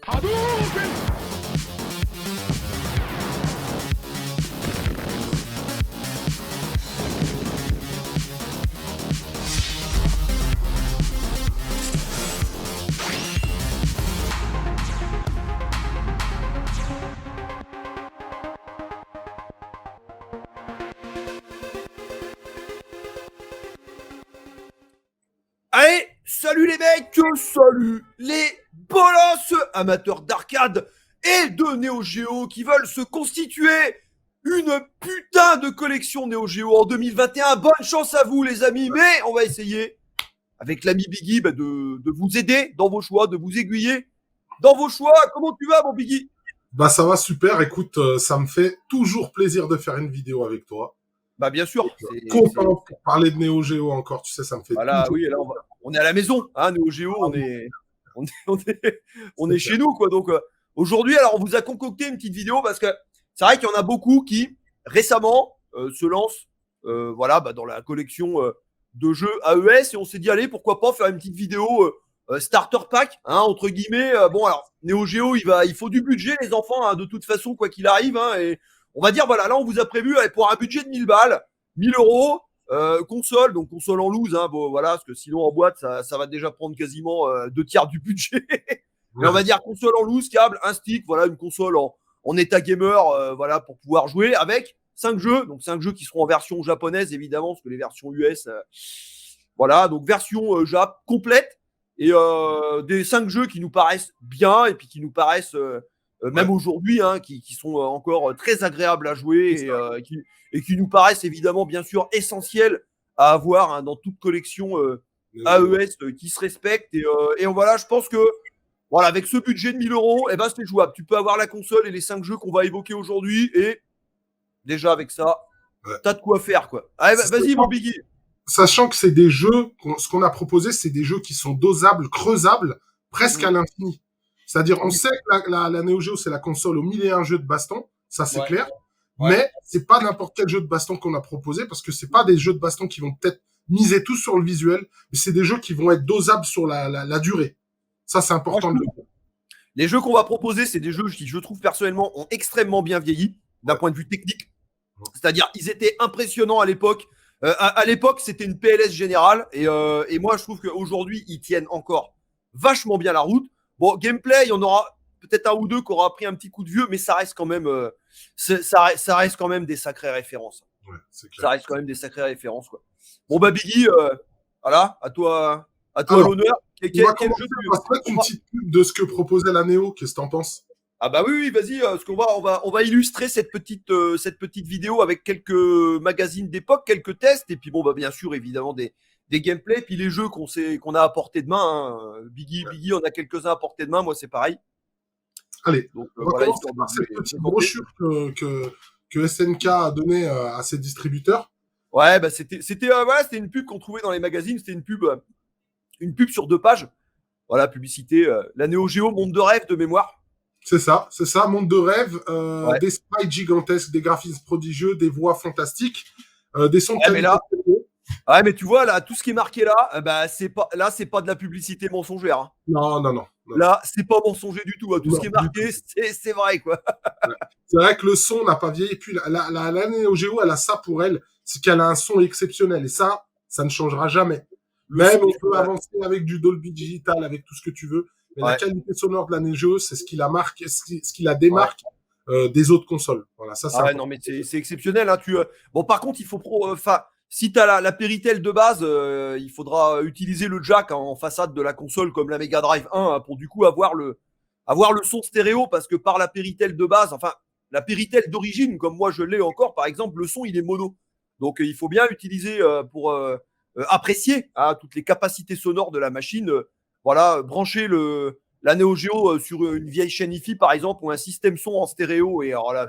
Allez, salut les mecs, salut les bolosses, amateurs d'arcade et de Neo Geo qui veulent se constituer une putain de collection Neo Geo en 2021. Bonne chance à vous les amis, mais on va essayer avec l'ami Biggie de vous aider dans vos choix, de vous aiguiller dans vos choix. Comment tu vas mon Biggie? Bah ça va super, écoute, ça me fait toujours plaisir de faire une vidéo avec toi. Bah bien sûr. Content pour parler de Neo Geo encore, tu sais, ça me fait voilà, toujours oui, là on est à la maison, hein, Neo Geo, on est chez nous quoi. Donc aujourd'hui, alors on vous a concocté une petite vidéo parce que c'est vrai qu'il y en a beaucoup qui récemment se lancent, voilà, dans la collection de jeux AES et on s'est dit allez pourquoi pas faire une petite vidéo starter pack, hein, entre guillemets. Bon alors Neo Geo, il faut du budget les enfants, hein, de toute façon quoi qu'il arrive, hein, et on va dire voilà là on vous a prévu allez, pour un budget de 1000 balles, 1000 euros. Console, donc console en loose, hein, bon, voilà, parce que sinon en boîte, ça va déjà prendre quasiment 2/3 du budget. Mais on va dire console en loose, câble, un stick, voilà, une console en état gamer, voilà, pour pouvoir jouer avec 5 jeux, donc 5 jeux qui seront en version japonaise évidemment, parce que les versions US, voilà, donc version Jap complète et des 5 jeux qui nous paraissent bien et puis qui nous paraissent même aujourd'hui, hein, qui sont encore très agréables à jouer et qui nous paraissent évidemment, bien sûr, essentiels à avoir, hein, dans toute collection AES qui se respecte. Et voilà, je pense que voilà, avec ce budget de 1000 euros, eh ben, c'est jouable. Tu peux avoir la console et les 5 jeux qu'on va évoquer aujourd'hui. Et déjà, avec ça, t'as de quoi faire, quoi. Allez, vas-y, mon Biggie. Sachant que c'est des jeux, ce qu'on a proposé, c'est des jeux qui sont dosables, creusables, presque à l'infini. C'est-à-dire, on sait que la Neo Geo, c'est la console aux 1001 jeux de baston, ça c'est clair. Mais c'est pas n'importe quel jeu de baston qu'on a proposé parce que c'est pas des jeux de baston qui vont peut-être miser tout sur le visuel, mais c'est des jeux qui vont être dosables sur la durée. Ça, c'est important de le dire. Les jeux qu'on va proposer, c'est des jeux qui, je trouve personnellement, ont extrêmement bien vieilli d'un point de vue technique. C'est-à-dire, ils étaient impressionnants à l'époque. À l'époque, c'était une PLS générale et moi, je trouve qu'aujourd'hui, ils tiennent encore vachement bien la route. Bon, gameplay, il y en aura peut-être un ou deux qui aura pris un petit coup de vieux, mais ça reste quand même, ça reste quand même des sacrées références. Ouais, c'est clair. Ça reste quand même des sacrées références, quoi. Bon bah Biggie, voilà, à toi l'honneur. Quel jeu on va se mettre une petite pub de ce que proposait la Neo. Qu'est-ce que t'en penses? Ah bah oui, vas-y, parce qu'on on va illustrer cette petite vidéo avec quelques magazines d'époque, quelques tests, et puis bon bah bien sûr évidemment des gameplays, puis les jeux qu'on a à portée de main. Hein. Biggie, on a quelques-uns à portée de main, moi c'est pareil. Allez, donc, on va commencer par cette petite brochure que SNK a donnée à ses distributeurs. Ouais, bah c'était une pub qu'on trouvait dans les magazines, c'était une pub sur 2 pages. Voilà, publicité, la Neo Geo, monde de rêve de mémoire. C'est ça, monde de rêve, des sprites gigantesques, des graphismes prodigieux, des voix fantastiques, des sons de qualité. Ouais, mais tu vois, là, tout ce qui est marqué là, bah, c'est pas de la publicité mensongère. Hein. Non. Là, c'est pas mensonger du tout. Hein. Tout ce qui est marqué, c'est vrai, quoi. C'est vrai que le son n'a pas vieilli. Et puis, la Neo Geo, elle a ça pour elle, c'est qu'elle a un son exceptionnel. Et ça ne changera jamais. Même on peut avancer avec du Dolby Digital, avec tout ce que tu veux. Mais la qualité sonore de la Neo Geo, c'est ce qui la marque, ce qui la démarque des autres consoles. Voilà, ça. Non, mais c'est exceptionnel. Hein. Bon, par contre, il faut si tu as la Péritel de base, il faudra utiliser le jack en façade de la console comme la Mega Drive 1 hein, pour du coup avoir le son stéréo parce que par la Péritel de base, enfin la Péritel d'origine comme moi je l'ai encore, par exemple, le son il est mono. Donc il faut bien utiliser pour apprécier toutes les capacités sonores de la machine. Voilà, brancher la Neo Geo sur une vieille chaîne hi-fi par exemple ou un système son en stéréo et alors là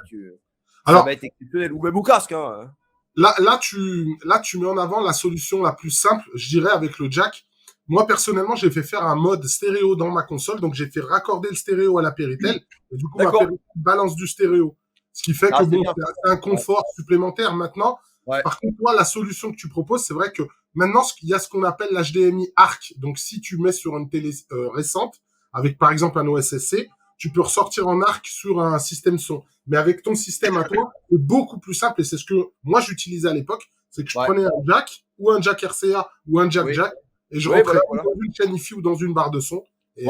ça va être exceptionnel ou même au casque. Hein. Là, tu mets en avant la solution la plus simple, je dirais, avec le jack. Moi, personnellement, j'ai fait faire un mode stéréo dans ma console, donc j'ai fait raccorder le stéréo à la Péritel, et du coup, ma Péritel balance du stéréo. Ce qui fait que c'est un confort supplémentaire maintenant. Ouais. Par contre, toi, la solution que tu proposes, c'est vrai que maintenant, il y a ce qu'on appelle l'HDMI ARC. Donc, si tu mets sur une télé récente, avec par exemple un OSSC, tu peux ressortir en arc sur un système son. Mais avec ton système à toi, c'est beaucoup plus simple et c'est ce que moi j'utilisais à l'époque, c'est que je prenais un jack ou un jack RCA ou un jack jack et je rentrais dans une chaîne hi-fi ou dans une barre de son et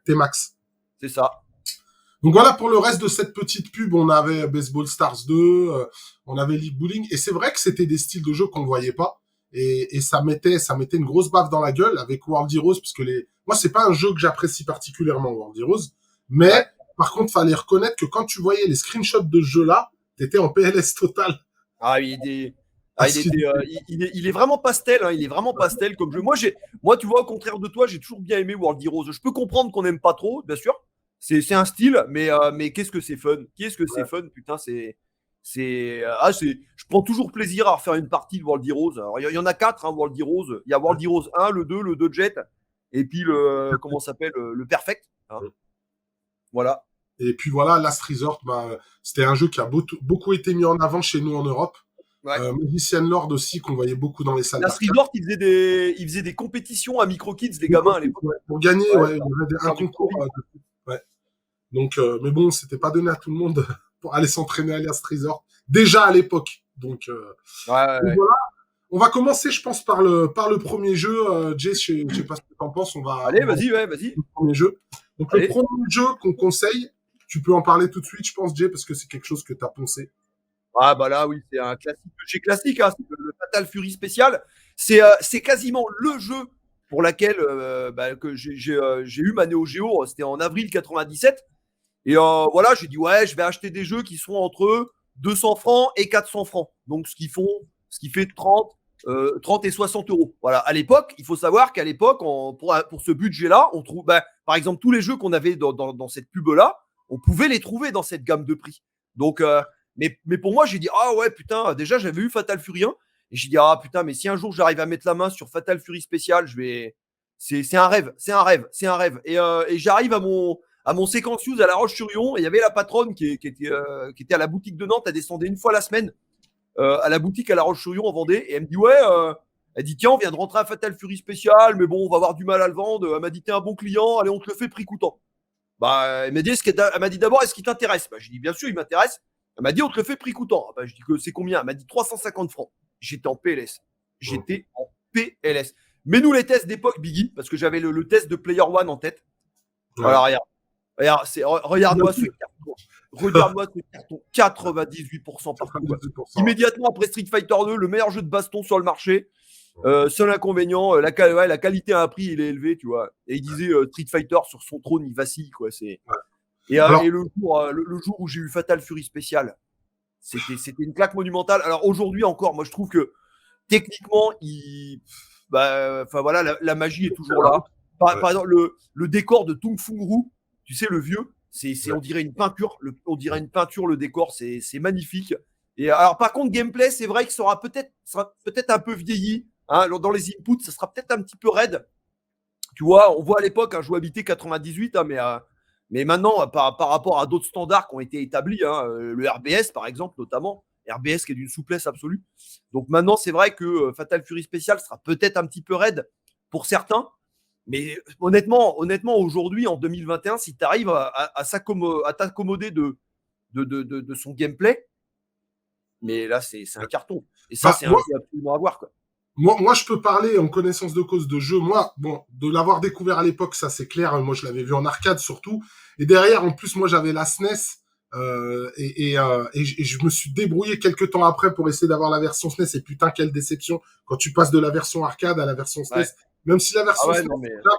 t'es max. C'est ça. Donc voilà pour le reste de cette petite pub, on avait Baseball Stars 2, on avait League Bowling et c'est vrai que c'était des styles de jeu qu'on ne voyait pas et ça mettait une grosse baffe dans la gueule avec World Heroes parce que moi c'est pas un jeu que j'apprécie particulièrement World Heroes, mais par contre fallait reconnaître que quand tu voyais les screenshots de ce jeu-là, t'étais en PLS total. Ah, il est vraiment pastel, hein, il est vraiment pastel comme jeu. Moi, tu vois, au contraire de toi, j'ai toujours bien aimé World Heroes. Je peux comprendre qu'on n'aime pas trop, bien sûr. C'est un style, mais qu'est-ce que c'est fun. Qu'est-ce que c'est fun, putain, je prends toujours plaisir à refaire une partie de World Heroes. Alors, il y en a 4, hein, World Heroes. Il y a World Heroes 1, le 2 Jet, et puis comment ça s'appelle, le Perfect. Hein. Voilà. Et puis voilà, Last Resort, c'était un jeu qui a beaucoup été mis en avant chez nous en Europe. Magician Lord aussi, qu'on voyait beaucoup dans les salles. Last Resort, il faisait des compétitions à Micro Kids, les gamins à l'époque. Pour gagner, il y avait un concours. Donc, mais bon, c'était pas donné à tout le monde pour aller s'entraîner à Last Resort. Déjà à l'époque. Donc, voilà. On va commencer, je pense, par le premier jeu. Jay, je sais pas ce que t'en penses. Allez, vas-y. Le premier jeu. Donc, le premier jeu qu'on conseille, tu peux en parler tout de suite, je pense, Jay, parce que c'est quelque chose que t'as poncé. Ah bah là oui, c'est un classique de chez classique, hein, c'est le Fatal Fury spécial. C'est quasiment le jeu pour laquelle que j'ai eu ma Neo Geo, c'était en avril 97. Et voilà, j'ai dit ouais, je vais acheter des jeux qui sont entre 200 francs et 400 francs. Donc ce qui fait 30 et 60 euros. Voilà, à l'époque, il faut savoir qu'à l'époque, pour ce budget-là, on trouve, par exemple, tous les jeux qu'on avait dans cette pub-là, on pouvait les trouver dans cette gamme de prix. Donc mais pour moi, j'ai dit ah ouais, putain, déjà j'avais eu Fatal Fury 1 et j'ai dit ah putain, mais si un jour j'arrive à mettre la main sur Fatal Fury spécial, c'est un rêve. Et j'arrive à mon séquence use à La Roche-sur-Yon et il y avait la patronne qui était à la boutique de Nantes, elle descendait une fois la semaine à la boutique à La Roche-sur-Yon en Vendée et elle me dit ouais, elle dit tiens, on vient de rentrer à Fatal Fury spécial, mais bon, on va avoir du mal à le vendre. Elle m'a dit t'es un bon client, allez, on te le fait prix coûtant. Elle m'a dit d'abord est-ce qu'il t'intéresse. J'ai dit bien sûr, il m'intéresse. Elle m'a dit, on te le fait prix coûtant. Je dis que c'est combien? Elle m'a dit 350 francs. J'étais en PLS. Mais nous, les tests d'époque, Biggie, parce que j'avais le test de Player One en tête. Voilà, regarde-moi ce carton. Regarde-moi ce carton. 98% par contre. Immédiatement après Street Fighter 2, le meilleur jeu de baston sur le marché. Seul inconvénient, la qualité à un prix, il est élevé, tu vois. Et il disait Street Fighter sur son trône, il vacille, quoi. Et le jour où j'ai eu Fatal Fury spécial, c'était une claque monumentale. Alors aujourd'hui encore, moi je trouve que techniquement, la magie est toujours là. Par exemple, le décor de Tung Fung Ru, tu sais, le vieux, on dirait une peinture. Le décor, c'est magnifique. Et alors par contre, gameplay, c'est vrai qu'il sera peut-être un peu vieilli. Hein, dans les inputs, ça sera peut-être un petit peu raide. Tu vois, on voit à l'époque un jouabilité 98, hein, mais maintenant, par rapport à d'autres standards qui ont été établis, hein, le RBS par exemple, notamment, RBS qui est d'une souplesse absolue. Donc maintenant, c'est vrai que Fatal Fury Special sera peut-être un petit peu raide pour certains, mais honnêtement aujourd'hui, en 2021, si tu arrives à t'accommoder de son gameplay, mais là, c'est un carton. Et ça, c'est un jeu absolument à voir, quoi. Moi, je peux parler en connaissance de cause de jeu. Moi, bon, de l'avoir découvert à l'époque, ça c'est clair. Moi, je l'avais vu en arcade surtout. Et derrière, en plus, moi, j'avais la SNES. Et je me suis débrouillé quelques temps après pour essayer d'avoir la version SNES. Et putain, quelle déception quand tu passes de la version arcade à la version SNES. Ouais. Même si la version SNES,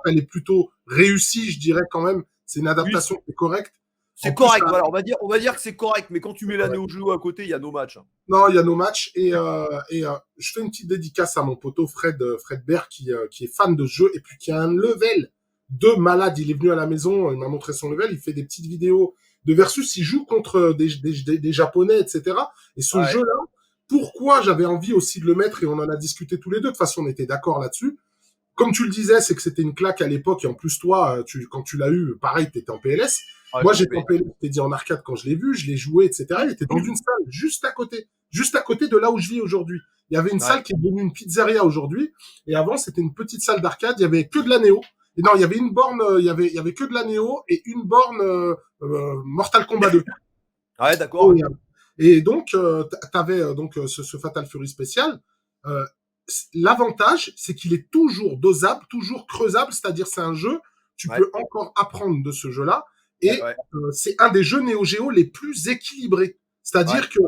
elle est plutôt réussie, je dirais quand même. C'est une adaptation qui est correcte. C'est correct, voilà, on va dire que c'est correct, mais quand tu mets la Neo Geo à côté, il y a nos matchs. Non, il y a nos matchs, et je fais une petite dédicace à mon poteau Fred Baird, qui est fan de ce jeu, et puis qui a un level de malade. Il est venu à la maison, il m'a montré son level, il fait des petites vidéos de versus, il joue contre des Japonais, etc. Et ce jeu-là, pourquoi j'avais envie aussi de le mettre, et on en a discuté tous les deux, de toute façon on était d'accord là-dessus. Comme tu le disais, c'est que c'était une claque à l'époque, et en plus toi, quand tu l'as eu, pareil, t'étais en PLS. Moi, j'étais en PLS, t'es dit en arcade quand je l'ai vu, je l'ai joué, etc. Il était dans une salle juste à côté de là où je vis aujourd'hui. Il y avait une salle qui est devenue une pizzeria aujourd'hui, et avant, c'était une petite salle d'arcade, il y avait que de la Néo, Et non, il y avait une borne, il y avait que de la Neo et une borne Mortal Kombat 2. Ouais, d'accord. Et donc, t'avais donc ce Fatal Fury spécial. Euh, L'avantage, c'est qu'il est toujours dosable, toujours creusable, c'est-à-dire c'est un jeu, tu peux encore apprendre de ce jeu-là, et c'est un des jeux Neo Geo les plus équilibrés. C'est-à-dire que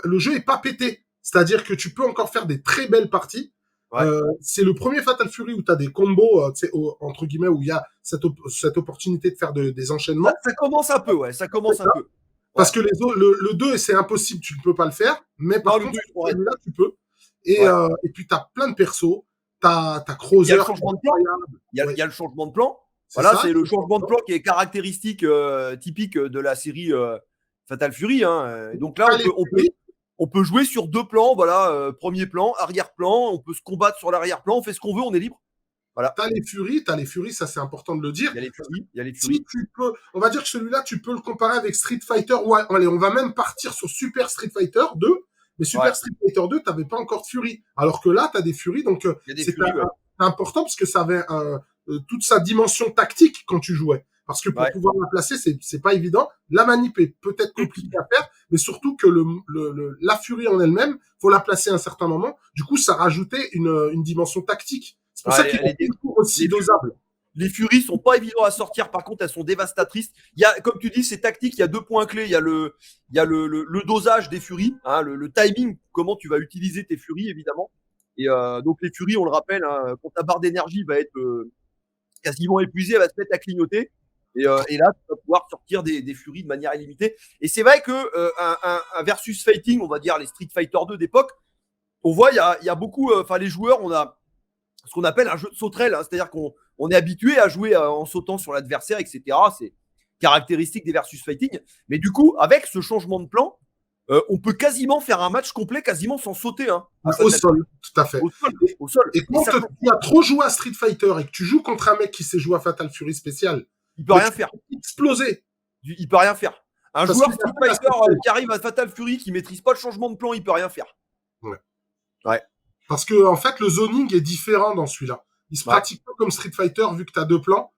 le jeu est pas pété, c'est-à-dire que tu peux encore faire des très belles parties. C'est le premier Fatal Fury où tu as des combos, entre guillemets, où il y a cette opportunité de faire des enchaînements. Ça commence un peu, ça commence un peu. Parce que le 2, c'est impossible, tu ne peux pas le faire, mais par contre, celui-là, tu peux. Et puis, tu as plein de persos. Tu as Krauser. Il y a le changement de plan. Il y a le changement de plan. Voilà, c'est le changement de plan qui est caractéristique, typique de la série Fatal Fury. Hein. Donc là, on peut jouer sur 2 plans. Voilà, premier plan, arrière-plan. On peut se combattre sur l'arrière-plan. On fait ce qu'on veut, on est libre. Voilà. T'as les Furies, ça c'est important de le dire. Il y a les Furies. Si tu peux, on va dire que celui-là, tu peux le comparer avec Street Fighter. Ouais, allez, on va même partir sur Super Street Fighter 2. Mais Super Street Fighter 2, t'avais pas encore de Fury. Alors que là, t'as des Furies, donc c'est important parce que ça avait toute sa dimension tactique quand tu jouais. Parce que pour pouvoir la placer, c'est pas évident. La manip est peut-être compliquée à faire, mais surtout que la Fury en elle-même, faut la placer à un certain moment. Du coup, ça rajoutait une dimension tactique. C'est pour ça qu'il est toujours aussi dosable. Les Furies sont pas évidentes à sortir, par contre, elles sont dévastatrices. Il y a, comme tu dis, c'est tactique, il y a 2 points clés. Il y a le dosage des Furies, hein, le timing, comment tu vas utiliser tes Furies, évidemment. Et donc, les Furies, on le rappelle, hein, quand ta barre d'énergie va être quasiment épuisée, elle va se mettre à clignoter. Et là, tu vas pouvoir sortir des Furies de manière illimitée. Et c'est vrai que un versus fighting, on va dire les Street Fighter 2 d'époque, on voit, il y a beaucoup, les joueurs, on a ce qu'on appelle un jeu de sauterelle, hein, c'est-à-dire qu'on est habitué à jouer en sautant sur l'adversaire, etc. C'est caractéristique des versus fighting. Mais du coup, avec ce changement de plan, on peut quasiment faire un match complet, quasiment sans sauter. Hein, au sol, tout à fait. Au sol. Et quand tu as trop joué à Street Fighter et que tu joues contre un mec qui sait jouer à Fatal Fury spécial, il peut rien faire. Exploser. Il peut rien faire. Un joueur Street Fighter qui arrive à Fatal Fury, qui maîtrise pas le changement de plan, il peut rien faire. Ouais. Parce que en fait, le zoning est différent dans celui-là. Il se pratique pas comme Street Fighter vu que tu as 2 plans.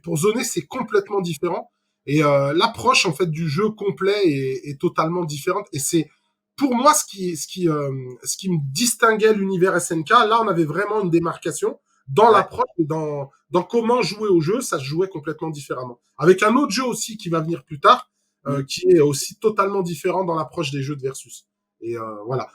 Pour zoner, c'est complètement différent. Et l'approche en fait du jeu complet est totalement différente. Et c'est pour moi ce qui me distinguait l'univers SNK. Là, on avait vraiment une démarcation dans l'approche et dans comment jouer au jeu. Ça se jouait complètement différemment. Avec un autre jeu aussi qui va venir plus tard, qui est aussi totalement différent dans l'approche des jeux de versus. Et voilà.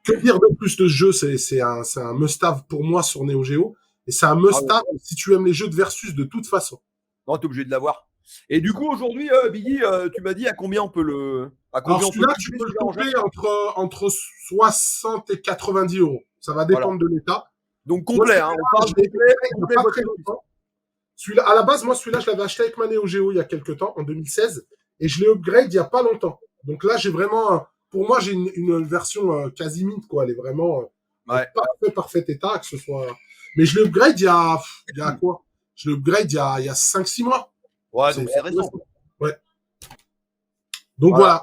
Que dire de plus de ce jeu? C'est un must-have pour moi sur Neo Geo. Et c'est un must-have si tu aimes les jeux de versus de toute façon. Non, t'es obligé de l'avoir. Et du coup, aujourd'hui, Biggie, tu m'as dit à combien on peut le. Alors celui-là, tu peux le couper entre 60 et 90 euros. Ça va dépendre de l'état. Donc complet, hein. On parle complet. Pas très longtemps. Celui-là, à la base, moi, celui-là, je l'avais acheté avec ma Neo Geo il y a quelques temps, en 2016. Et je l'ai upgrade il y a pas longtemps. Donc là, j'ai vraiment. Pour moi, j'ai une version quasi mint, quoi. Elle est vraiment parfait état, que ce soit. Mais je l'upgrade il y a quoi? Je l'upgrade il y a 5-6 mois. Ouais, donc c'est récent. Ouais. Donc voilà.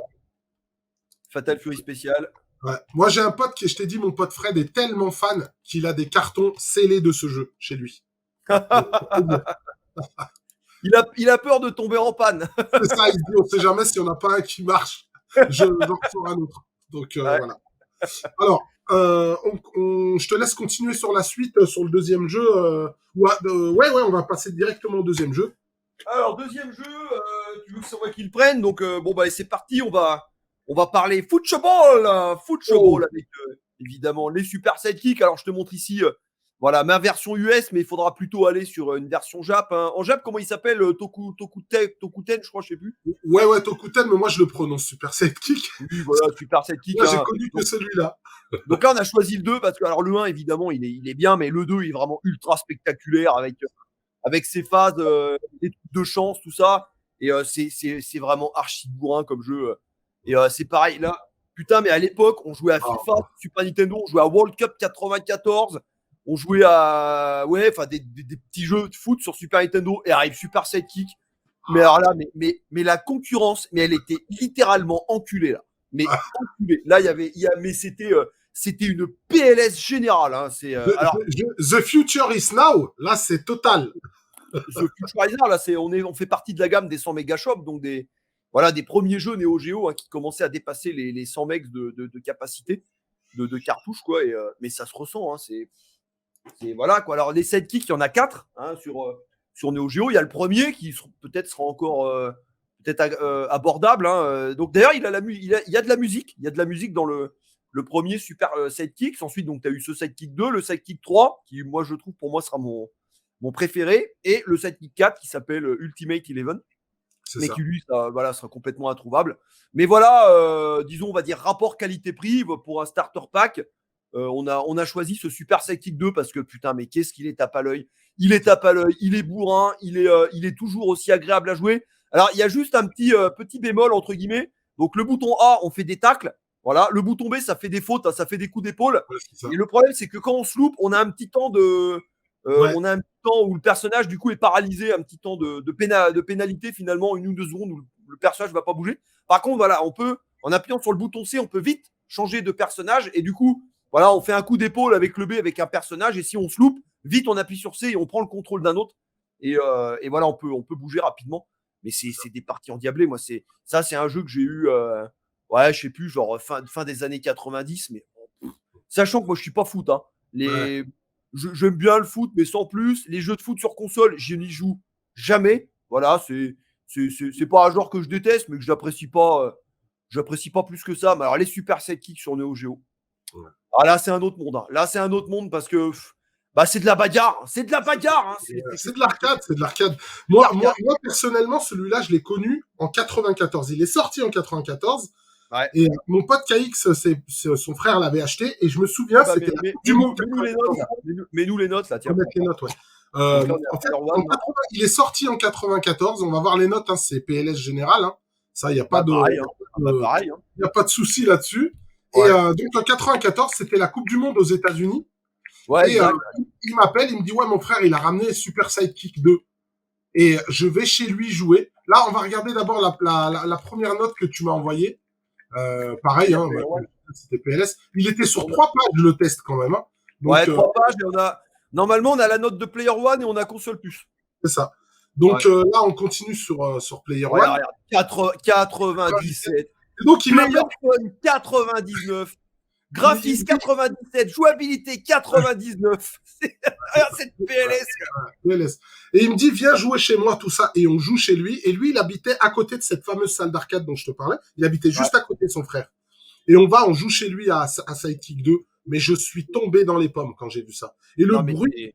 Fatal Fury spécial. Ouais. Moi, j'ai un pote je t'ai dit, mon pote Fred est tellement fan qu'il a des cartons scellés de ce jeu chez lui. Il a peur de tomber en panne. C'est ça, il se dit, on sait jamais s'il n'y en a pas un qui marche. J'en reçois un autre. Donc voilà. Alors, je te laisse continuer sur la suite, sur le deuxième jeu. On va passer directement au deuxième jeu. Alors, deuxième jeu, tu veux que c'est moi qui le prenne. Donc, c'est parti. On va parler football avec évidemment les super sidekicks. Alors, je te montre ici ma version US, mais il faudra plutôt aller sur une version Jap. Hein. En Jap, comment il s'appelle Tokuten, je crois, je sais plus. Ouais, Tokuten, mais moi je le prononce Super Sidekick. Oui, voilà, Super Sidekick. Moi, j'ai connu que celui-là. Donc là, on a choisi le 2 parce que alors le 1, évidemment, il est bien, mais le 2, il est vraiment ultra spectaculaire avec ses phases, les trucs de chance, tout ça. Et c'est vraiment archi bourrin comme jeu. Et c'est pareil, là, putain, mais à l'époque, on jouait à FIFA, Super Nintendo, on jouait à World Cup 94. On jouait à des petits jeux de foot sur Super Nintendo et arrive Super Sidekick. Mais alors là, mais la concurrence, mais elle était littéralement enculée là. Mais enculée. Là, mais c'était c'était une PLS générale. Hein. Alors, the future is now. Là, c'est total. The Futurizer, là, on fait partie de la gamme des 100 mégashops, donc des premiers jeux Neo Geo qui commençaient à dépasser les 100 megs de capacité de cartouche, quoi. Mais ça se ressent. Hein, voilà, quoi. Alors, les sidekicks, il y en a 4 sur Neo Geo. Il y a le premier qui peut-être sera encore abordable. Hein. Donc, d'ailleurs, il y a de la musique. Il y a de la musique dans le premier Super Sidekick. Ensuite, donc, tu as eu ce Sidekick 2, le Sidekick 3, qui, moi, je trouve, pour moi, sera mon préféré, et le Sidekick 4 qui s'appelle Ultimate Eleven, mais qui lui sera complètement introuvable. Mais voilà, disons, on va dire rapport qualité-prix pour un starter pack. On a choisi ce Super Sidekick 2 parce que putain, mais qu'est-ce qu'il est tape à l'œil. Il est tape à l'œil, il est bourrin, il est toujours aussi agréable à jouer. Alors, il y a juste un petit bémol, entre guillemets. Donc, le bouton A, on fait des tacles. Voilà. Le bouton B, ça fait des fautes, ça fait des coups d'épaule. Ouais, et le problème, c'est que quand on se loupe, on a un petit temps on a un petit temps où le personnage, du coup, est paralysé, un petit temps de pénalité, finalement, 1 ou 2 secondes où le personnage ne va pas bouger. Par contre, voilà, on peut, en appuyant sur le bouton C, on peut vite changer de personnage. Et du coup, voilà, on fait un coup d'épaule avec le B avec un personnage. Et si on se loupe, vite, on appuie sur C et on prend le contrôle d'un autre. Et voilà, on peut bouger rapidement. Mais c'est des parties endiablées. Moi, c'est un jeu que j'ai eu, je sais plus, genre fin des années 90. Mais sachant que moi, je suis pas foot. Hein. J'aime bien le foot, mais sans plus. Les jeux de foot sur console, je n'y joue jamais. Voilà, c'est pas un genre que je déteste, mais que j'apprécie pas plus que ça. Mais alors, les Super Sidekicks sur Neo Geo. Ouais. Ah, là, c'est un autre monde. Hein. Là, c'est un autre monde parce que c'est de la bagarre. C'est de la bagarre. Hein. C'est de l'arcade. C'est de l'arcade. Moi, personnellement, celui-là, je l'ai connu en 94. Il est sorti en 94. Ouais. Et mon pote KX, son frère l'avait acheté, et je me souviens, c'était du monde. Mets-nous les notes, là, tiens. Mettre les notes, ouais. En fait, il est sorti en 94, on va voir les notes, hein, c'est PLS général, hein. Ça, il n'y a pas de, y a pas de souci là-dessus. Ouais. Et donc, en 94, c'était la Coupe du Monde aux États-Unis. Ouais, et il m'appelle, il me dit, ouais, mon frère, il a ramené Super Sidekick 2. Et je vais chez lui jouer. Là, on va regarder d'abord la première note que tu m'as envoyée. Pareil, hein, c'était PLS. Il était sur 3 pages le test quand même. Hein. Donc, 3 pages, et normalement on a la note de Player One et on a console plus. C'est ça. Donc là, on continue sur Player One. Regarde, 97. Et donc il Player One 99. Graphisme 97, jouabilité 99. C'est PLS. PLS. Et il me dit, viens jouer chez moi, tout ça. Et on joue chez lui. Et lui, il habitait à côté de cette fameuse salle d'arcade dont je te parlais. Il habitait juste à côté de son frère. Et on joue chez lui à Sidekick 2. Mais je suis tombé dans les pommes quand j'ai vu ça. Et le bruit,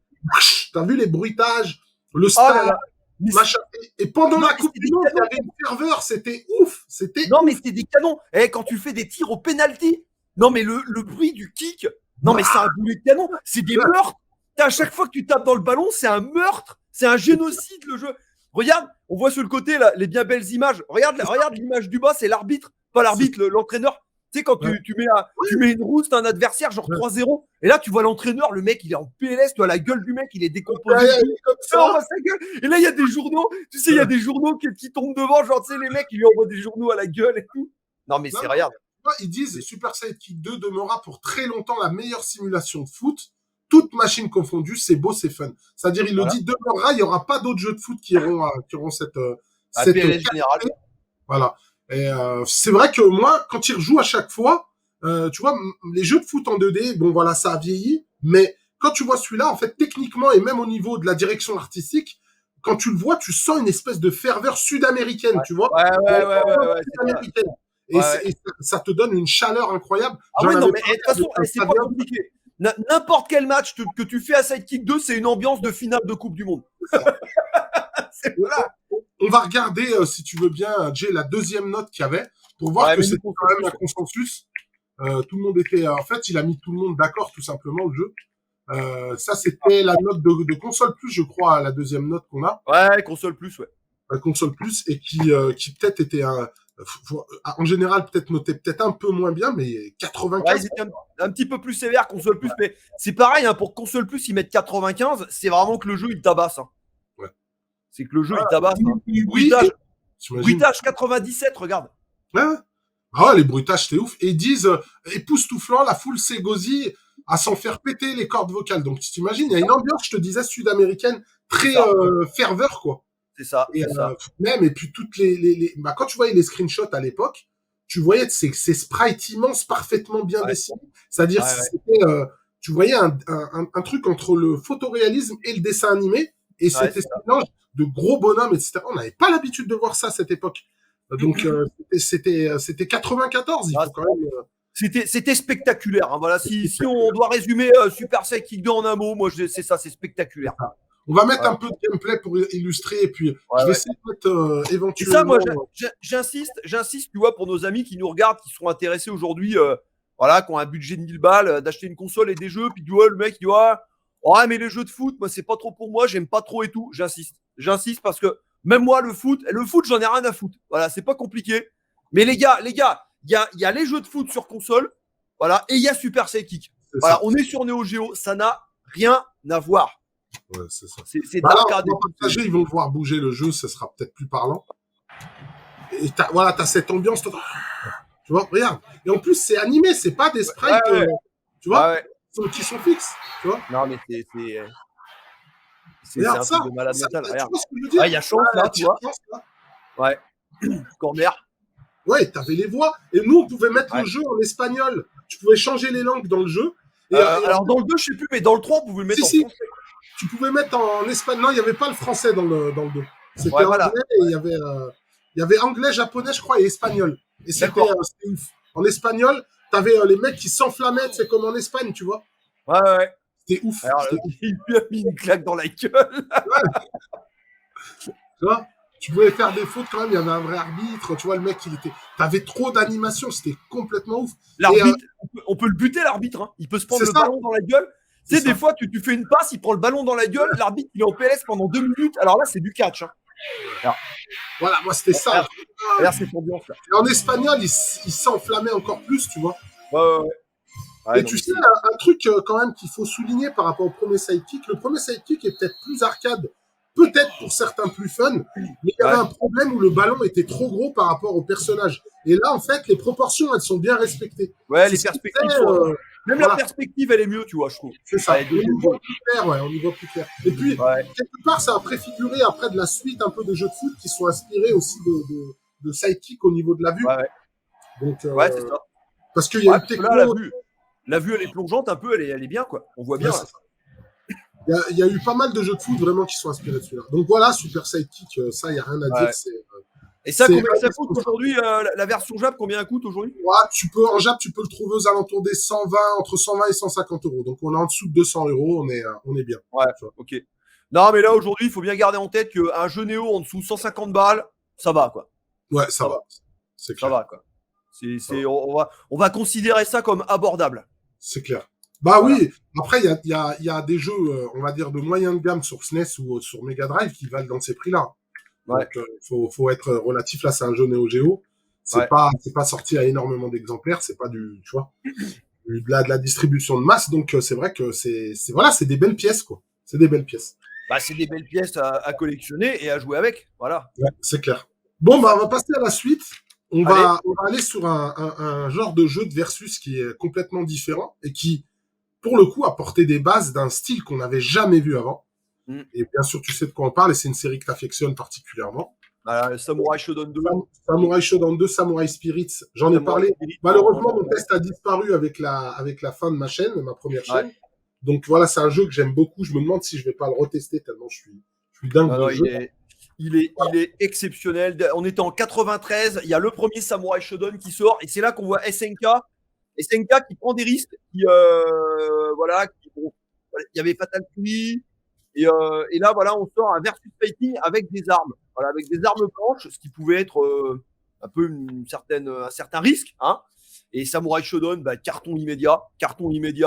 t'as vu les bruitages, le stade, machin. Et pendant la Coupe du Monde, il y avait une ferveur. C'était ouf. Non, mais c'était des canons. Quand tu fais des tirs au penalty. Non, mais le bruit du kick, non, mais c'est un boulet de canon, c'est des meurtres. À chaque fois que tu tapes dans le ballon, c'est un meurtre, c'est un génocide le jeu. Regarde, on voit sur le côté là, les bien belles images. Regarde l'image du bas, c'est l'arbitre, pas l'arbitre, l'entraîneur. Tu sais, quand tu mets une rousse à un adversaire, genre 3-0, et là tu vois l'entraîneur, le mec il est en PLS, tu vois la gueule du mec, il est décomposé. Et là il y a des journaux, tu sais, il y a des journaux qui tombent devant, genre tu sais, les mecs, ils lui envoient des journaux à la gueule et tout. Non, mais c'est regarde. Ils disent Super Sidekick 2 demeurera pour très longtemps la meilleure simulation de foot, toute machine confondue, c'est beau, c'est fun. C'est-à-dire, il le dit, demeurera, il n'y aura pas d'autres jeux de foot qui auront cette PLS générale. Voilà. Et c'est vrai que moi, quand il rejoue à chaque fois, tu vois, les jeux de foot en 2D, bon voilà, ça a vieilli, mais quand tu vois celui-là, en fait, techniquement et même au niveau de la direction artistique, quand tu le vois, tu sens une espèce de ferveur sud-américaine, tu vois. Ouais. Sud-américaine. Et ça te donne une chaleur incroyable. Ah oui, non, mais de toute façon, c'est pas compliqué. N'importe quel match que tu fais à Sidekick 2, c'est une ambiance de finale de Coupe du Monde. Voilà. On va regarder, si tu veux bien, Jay, la deuxième note qu'il y avait, pour voir que c'était quand même un consensus. Tout le monde était... en fait, il a mis tout le monde d'accord, tout simplement, le jeu. Ça, c'était la note de console plus, je crois, la deuxième note qu'on a. Ouais, console plus, ouais. Console plus, et qui peut-être était en général peut-être noté peut-être un peu moins bien, mais 95. Ouais, ils étaient un petit peu plus sévères console plus, mais c'est pareil, hein, pour console plus ils mettent 95, c'est vraiment que le jeu il tabasse. Hein. Ouais. C'est que le jeu il tabasse. Hein. Bruitage 97, regarde. Ouais. Ah ouais, les bruitages, c'était ouf. Et ils disent, époustouflant, la foule s'égosille à s'en faire péter les cordes vocales. Donc, tu t'imagines, il y a une ambiance, je te disais, sud-américaine, C'est très ça, ferveur, quoi. c'est ça, Et c'est ça. même, et puis toutes bah, quand tu voyais les screenshots à l'époque, tu voyais ces sprites immenses, parfaitement bien Ouais, dessinés. C'est-à-dire, ouais, ouais. c'était, tu voyais un truc entre le photoréalisme et le dessin animé, et Ouais, c'était c'est ce ça. mélange de gros bonhommes, etc. On n'avait pas l'habitude de voir ça à cette époque. Donc, c'était 94, il Ah, faut quand même. c'était spectaculaire. Hein. Voilà, si on doit résumer Super Psychic 2 en un mot, moi, c'est ça, c'est spectaculaire. On va mettre Voilà. un peu de gameplay pour illustrer, et puis Ouais, je vais ouais. essayer de mettre Et ça, moi, éventuellement. j'insiste, tu vois, pour nos amis qui nous regardent, qui seront intéressés aujourd'hui, voilà, qui ont un budget de 1000 balles, d'acheter une console et des jeux, puis tu vois, le mec, il dit, ouais, mais les jeux de foot, moi, c'est pas trop pour moi, j'aime pas trop et tout. J'insiste parce que même moi, le foot, j'en ai rien à foutre. Voilà, c'est pas compliqué. Mais les gars, il y a les jeux de foot sur console, voilà, et il y a Super Psychic. C'est Voilà, ça. on est sur Neo Geo, ça n'a rien à voir. Ouais, c'est ça. C'est de Bah là, l'arcade on et va tout. partager, ils vont voir bouger le jeu, ce sera peut-être plus parlant. Et voilà, t'as cette ambiance, tu vois, regarde. Et en plus, c'est animé, c'est pas des Ouais, sprites, ouais, tu ouais, vois, ouais. qui sont fixes, tu vois. Non, mais c'est Regarde un ça, truc de malade mental. tu Regarde. vois ce que je veux dire? Ah, il y a chance là, La tu vois. chance, là. Ouais. Corner. Ouais, t'avais les voix. Et nous, on pouvait mettre le Ouais. jeu en espagnol. Tu pouvais changer les langues dans le jeu. Alors dans le 2, je sais plus, mais dans le 3, vous pouvez le mettre en si, français. tu pouvais mettre en espagnol. Non, il n'y avait pas le français dans le 2. C'était Ouais, anglais, voilà. et il y avait anglais, japonais, je crois, et espagnol. Et c'était ouf. En espagnol, t'avais les mecs qui s'enflammaient, c'est comme en Espagne, tu vois. Ouais, ouais. C'était ouf. Alors, il lui a mis une claque dans la gueule. Tu vois, tu pouvais faire des fautes quand même, il y avait un vrai arbitre, tu vois, le mec, t'avais trop d'animation, c'était complètement ouf. L'arbitre, on peut le buter, l'arbitre. Hein. Il peut se prendre le ballon dans la gueule. Tu sais, des fois, tu fais une passe, il prend le ballon dans la gueule, l'arbitre, il est en PLS pendant 2 minutes. Alors là, c'est du catch. Hein. Alors, voilà, moi, c'était ça. Regarde cette ambiance là. Et en espagnol, il s'enflammait encore plus, tu vois. Ouais, et tu sais, un truc quand même qu'il faut souligner par rapport au premier Sidekick, le premier Sidekick est peut-être plus arcade, peut-être pour certains plus fun, mais il y avait un problème où le ballon était trop gros par rapport au personnage. Et là, en fait, les proportions, elles sont bien respectées. Ouais, les perspectives sont... Même la perspective, elle est mieux, tu vois, je trouve. C'est ça. On y voit plus clair, on y voit plus clair. Et puis, quelque part, ça a préfiguré après de la suite un peu de jeux de foot qui sont inspirés aussi de Sidekick au niveau de la vue. Donc, c'est ça. Parce qu'il y a une techno... Là, la vue, elle est plongeante un peu, elle est bien, quoi. On voit bien. Il y a eu pas mal de jeux de foot vraiment qui sont inspirés de celui-là. Donc voilà, Super Sidekick, ça, il n'y a rien à dire. Et ça, combien ça coûte aujourd'hui, la version Jap, combien elle coûte aujourd'hui? En Jap, tu peux le trouver aux alentours des 120, entre 120 et 150 euros. Donc on est en dessous de 200 euros, on est bien. Ouais, ok. Non, mais là, aujourd'hui, il faut bien garder en tête qu'un jeu Néo en dessous de 150 balles, ça va, quoi. Ouais, ça va. C'est clair. Ça va, quoi. On va considérer ça comme abordable. C'est clair. Bah voilà. Oui, après, il y a des jeux, on va dire, de moyen de gamme sur SNES ou sur Mega Drive qui valent dans ces prix-là. Ouais. Donc, faut être relatif. Là, c'est un jeu Neo Geo. C'est pas sorti à énormément d'exemplaires. C'est pas tu vois, de la distribution de masse. Donc, c'est vrai que c'est des belles pièces, quoi. C'est des belles pièces. Bah, c'est des belles pièces à collectionner et à jouer avec. Voilà. Ouais, c'est clair. Bon, bah, on va passer à la suite. On va aller sur un genre de jeu de versus qui est complètement différent et qui, pour le coup, a porté des bases d'un style qu'on n'avait jamais vu avant. Et bien sûr, tu sais de quoi on parle, et c'est une série que tu affectionnes particulièrement. Samurai Shodown 2. Samurai Shodown 2, Samurai Spirits. J'en ai parlé. Malheureusement, mon test a disparu avec la fin de ma chaîne, ma première chaîne. Donc voilà, c'est un jeu que j'aime beaucoup. Je me demande si je vais pas le retester tellement je suis dingue de jeu. Il est exceptionnel. On était en 93. Il y a le premier Samurai Shodown qui sort. Et c'est là qu'on voit SNK. SNK qui prend des risques. Il y avait Fatal Fury. Et là, voilà, on sort un versus fighting avec des armes. Voilà, avec des armes blanches, ce qui pouvait être un peu un certain risque. Hein. Et Samurai Shodown, carton immédiat.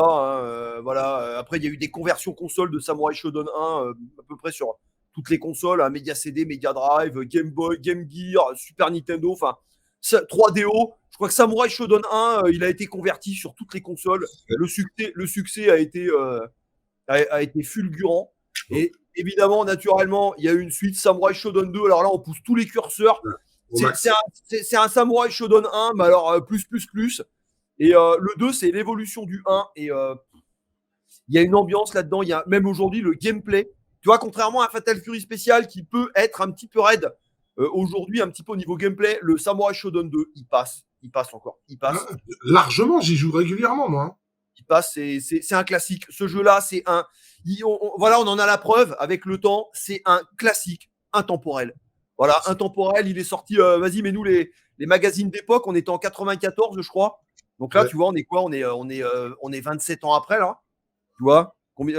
Hein, voilà. Après, il y a eu des conversions consoles de Samurai Shodown 1 à peu près sur toutes les consoles, hein, Mega CD, Mega Drive, Game Boy, Game Gear, Super Nintendo, enfin 3DO. Je crois que Samurai Shodown 1, il a été converti sur toutes les consoles. Le succès a été fulgurant. Et évidemment, naturellement, il y a eu une suite Samurai Shodown 2. Alors là, on pousse tous les curseurs. C'est un Samurai Shodown 1, mais alors plus. Et le 2, c'est l'évolution du 1. Et il y a une ambiance là-dedans. Il y a même aujourd'hui le gameplay. Tu vois, contrairement à Fatal Fury Special qui peut être un petit peu raide, aujourd'hui, un petit peu au niveau gameplay, le Samurai Shodown 2, il passe encore. Il passe. Largement, j'y joue régulièrement, moi. Il passe, c'est un classique. Ce jeu-là, c'est un. Voilà, on en a la preuve avec le temps. C'est un classique intemporel. Voilà, intemporel. Il est sorti. Vas-y, mais nous, les magazines d'époque, on était en 94, je crois. Donc là, tu vois, on est quoi on est 27 ans après, là. Tu vois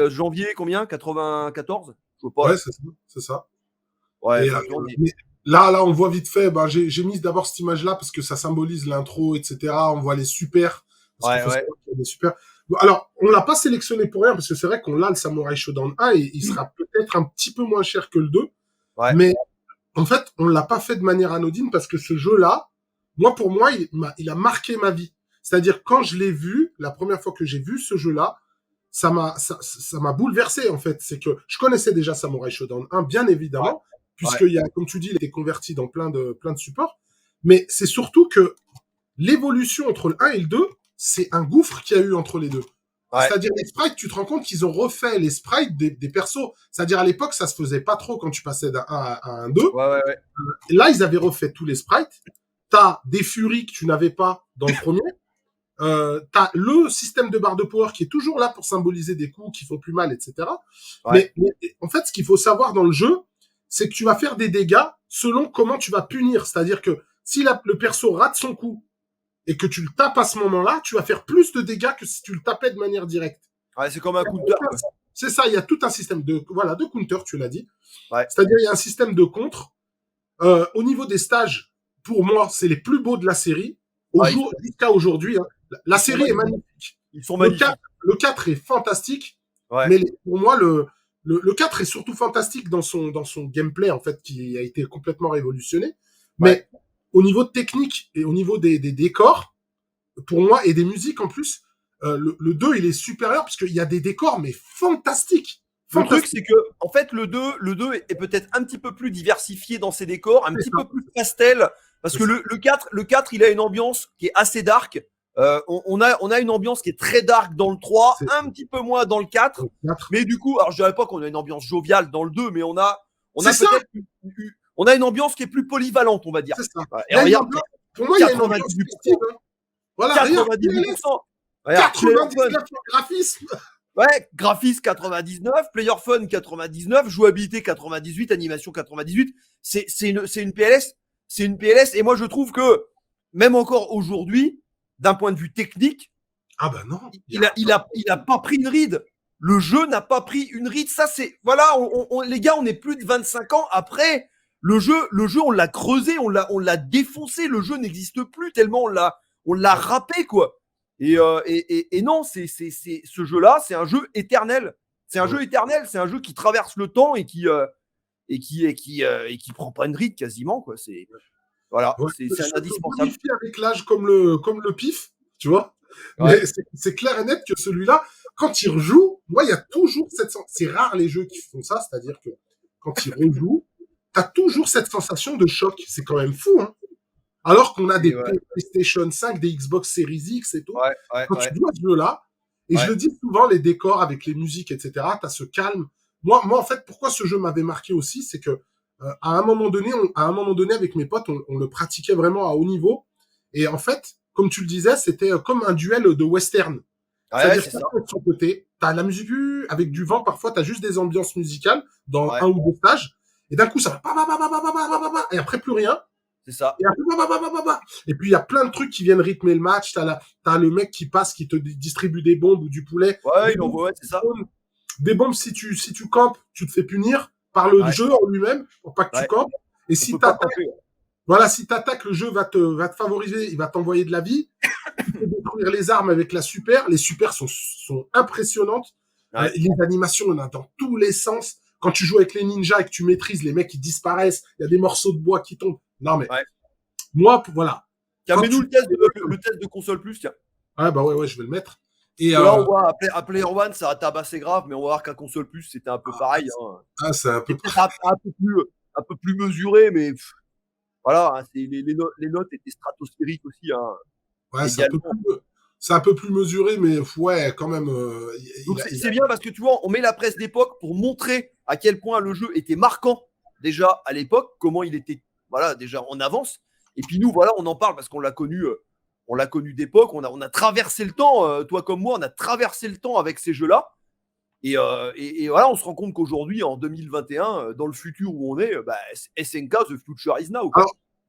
janvier, combien 94 je vois pas. Ouais, c'est ça. Ouais, mais là, on voit vite fait. J'ai mis d'abord cette image-là parce que ça symbolise l'intro, etc. On voit les super. Parce qu'il faut des super. Alors, on l'a pas sélectionné pour rien parce que c'est vrai qu'on a le Samurai Shodown 1 et il sera peut-être un petit peu moins cher que le 2. Ouais. Mais en fait, on l'a pas fait de manière anodine parce que ce jeu-là, pour moi, il a marqué ma vie. C'est-à-dire, quand je l'ai vu, la première fois que j'ai vu ce jeu-là, ça m'a bouleversé, en fait. C'est que je connaissais déjà Samurai Shodown 1, bien évidemment, puisque il y a, comme tu dis, il a été converti dans plein de supports. Mais c'est surtout que l'évolution entre le 1 et le 2, c'est un gouffre qu'il y a eu entre les deux. Ouais. C'est-à-dire, les sprites, tu te rends compte qu'ils ont refait les sprites des persos. C'est-à-dire, à l'époque, ça se faisait pas trop quand tu passais d'un 1 à un 2. Ouais. Là, ils avaient refait tous les sprites. T'as des furies que tu n'avais pas dans le premier. T'as le système de barre de power qui est toujours là pour symboliser des coups qui font plus mal, etc. Ouais. Mais en fait, ce qu'il faut savoir dans le jeu, c'est que tu vas faire des dégâts selon comment tu vas punir. C'est-à-dire que si le perso rate son coup et que tu le tapes à ce moment-là, tu vas faire plus de dégâts que si tu le tapais de manière directe. Ouais, c'est comme un counter. C'est ça, il y a tout un système de counter, tu l'as dit. Ouais. C'est-à-dire, il y a un système de contre. Au niveau des stages, pour moi, c'est les plus beaux de la série. Jusqu'à aujourd'hui, hein. La série est magnifique. Ils sont magnifiques. Le 4 est fantastique. Ouais. Mais pour moi, le 4 est surtout fantastique dans son gameplay, en fait, qui a été complètement révolutionné. Ouais. Mais au niveau technique et au niveau des décors, pour moi, et des musiques en plus, le 2, il est supérieur parce qu'il y a des décors, mais fantastiques. Le truc, c'est que, en fait, le 2 est peut-être un petit peu plus diversifié dans ses décors, un petit peu plus pastel, parce que le 4, il a une ambiance qui est assez dark. On a une ambiance qui est très dark dans le 3, un petit peu moins dans le 4. Mais du coup, alors je dirais pas qu'on a une ambiance joviale dans le 2, mais on a peut-être une ambiance qui est plus polyvalente, on va dire. C'est ça. Et regarde, pour moi, il y a une ambiance festive. Voilà, 98%. 99 graphisme. Ouais, graphisme 99, player fun 99, jouabilité 98, animation 98. C'est une PLS. C'est une PLS. Et moi, je trouve que, même encore aujourd'hui, d'un point de vue technique, non. Il a pas pris une ride. Le jeu n'a pas pris une ride. Ça, c'est, voilà, les gars, on est plus de 25 ans après. Le jeu, on l'a creusé, on l'a défoncé. Le jeu n'existe plus tellement on l'a râpé, quoi. Et non, ce jeu-là, c'est un jeu éternel. C'est un jeu éternel. C'est un jeu qui traverse le temps et qui prend pas une ride quasiment, quoi. C'est, voilà, c'est un indispensable. Avec l'âge comme le pif, tu vois. Ouais. Mais c'est clair et net que celui-là, quand il rejoue, moi, il y a toujours c'est rare les jeux qui font ça, c'est-à-dire que quand il rejoue, t'as toujours cette sensation de choc. C'est quand même fou, hein. Alors qu'on a des PlayStation 5, des Xbox Series X et tout. Quand tu joues à ce jeu-là, et je le dis souvent, les décors avec les musiques, etc., t'as ce calme. Moi, en fait, pourquoi ce jeu m'avait marqué aussi, c'est que à un moment donné, avec mes potes, on le pratiquait vraiment à haut niveau. Et en fait, comme tu le disais, c'était comme un duel de western. C'est-à-dire que de son côté, t'as la musique avec du vent, parfois t'as juste des ambiances musicales dans un ou deux stages. Et d'un coup, ça va et après plus rien. C'est ça. Et puis il y a plein de trucs qui viennent rythmer le match. T'as le mec qui passe, qui te distribue des bombes ou du poulet. Ouais, il envoie, c'est ça. Des bombes, si tu campes, tu te fais punir par le jeu en lui-même, pour pas que tu campes. Et si t'attaques, le jeu va te favoriser, il va t'envoyer de la vie. Tu peux détruire les armes avec la super. Les super sont impressionnantes. Les animations, on a dans tous les sens. Quand tu joues avec les ninjas et que tu maîtrises, les mecs qui disparaissent, il y a des morceaux de bois qui tombent. Non, mais moi, voilà. Tiens, mets-nous le test de console plus, tiens. Ouais, je vais le mettre. Et là, on voit à Player One, ça a tabassé grave, mais on va voir qu'à console plus, c'était un peu pareil. Hein. C'est un peu un peu plus mesuré, mais Voilà, hein, les notes étaient stratosphériques aussi, hein, Ouais, également. c'est un peu plus mesuré, mais ouais, quand même. Donc c'est bien parce que tu vois, on met la presse d'époque pour montrer à quel point le jeu était marquant déjà à l'époque, comment il était voilà déjà en avance. Et puis nous, voilà, on en parle parce on l'a connu d'époque, on a traversé le temps, toi comme moi, on a traversé le temps avec ces jeux-là. Et voilà, on se rend compte qu'aujourd'hui, en 2021, dans le futur où on est, bah, SNK, The Future is Now. Quoi.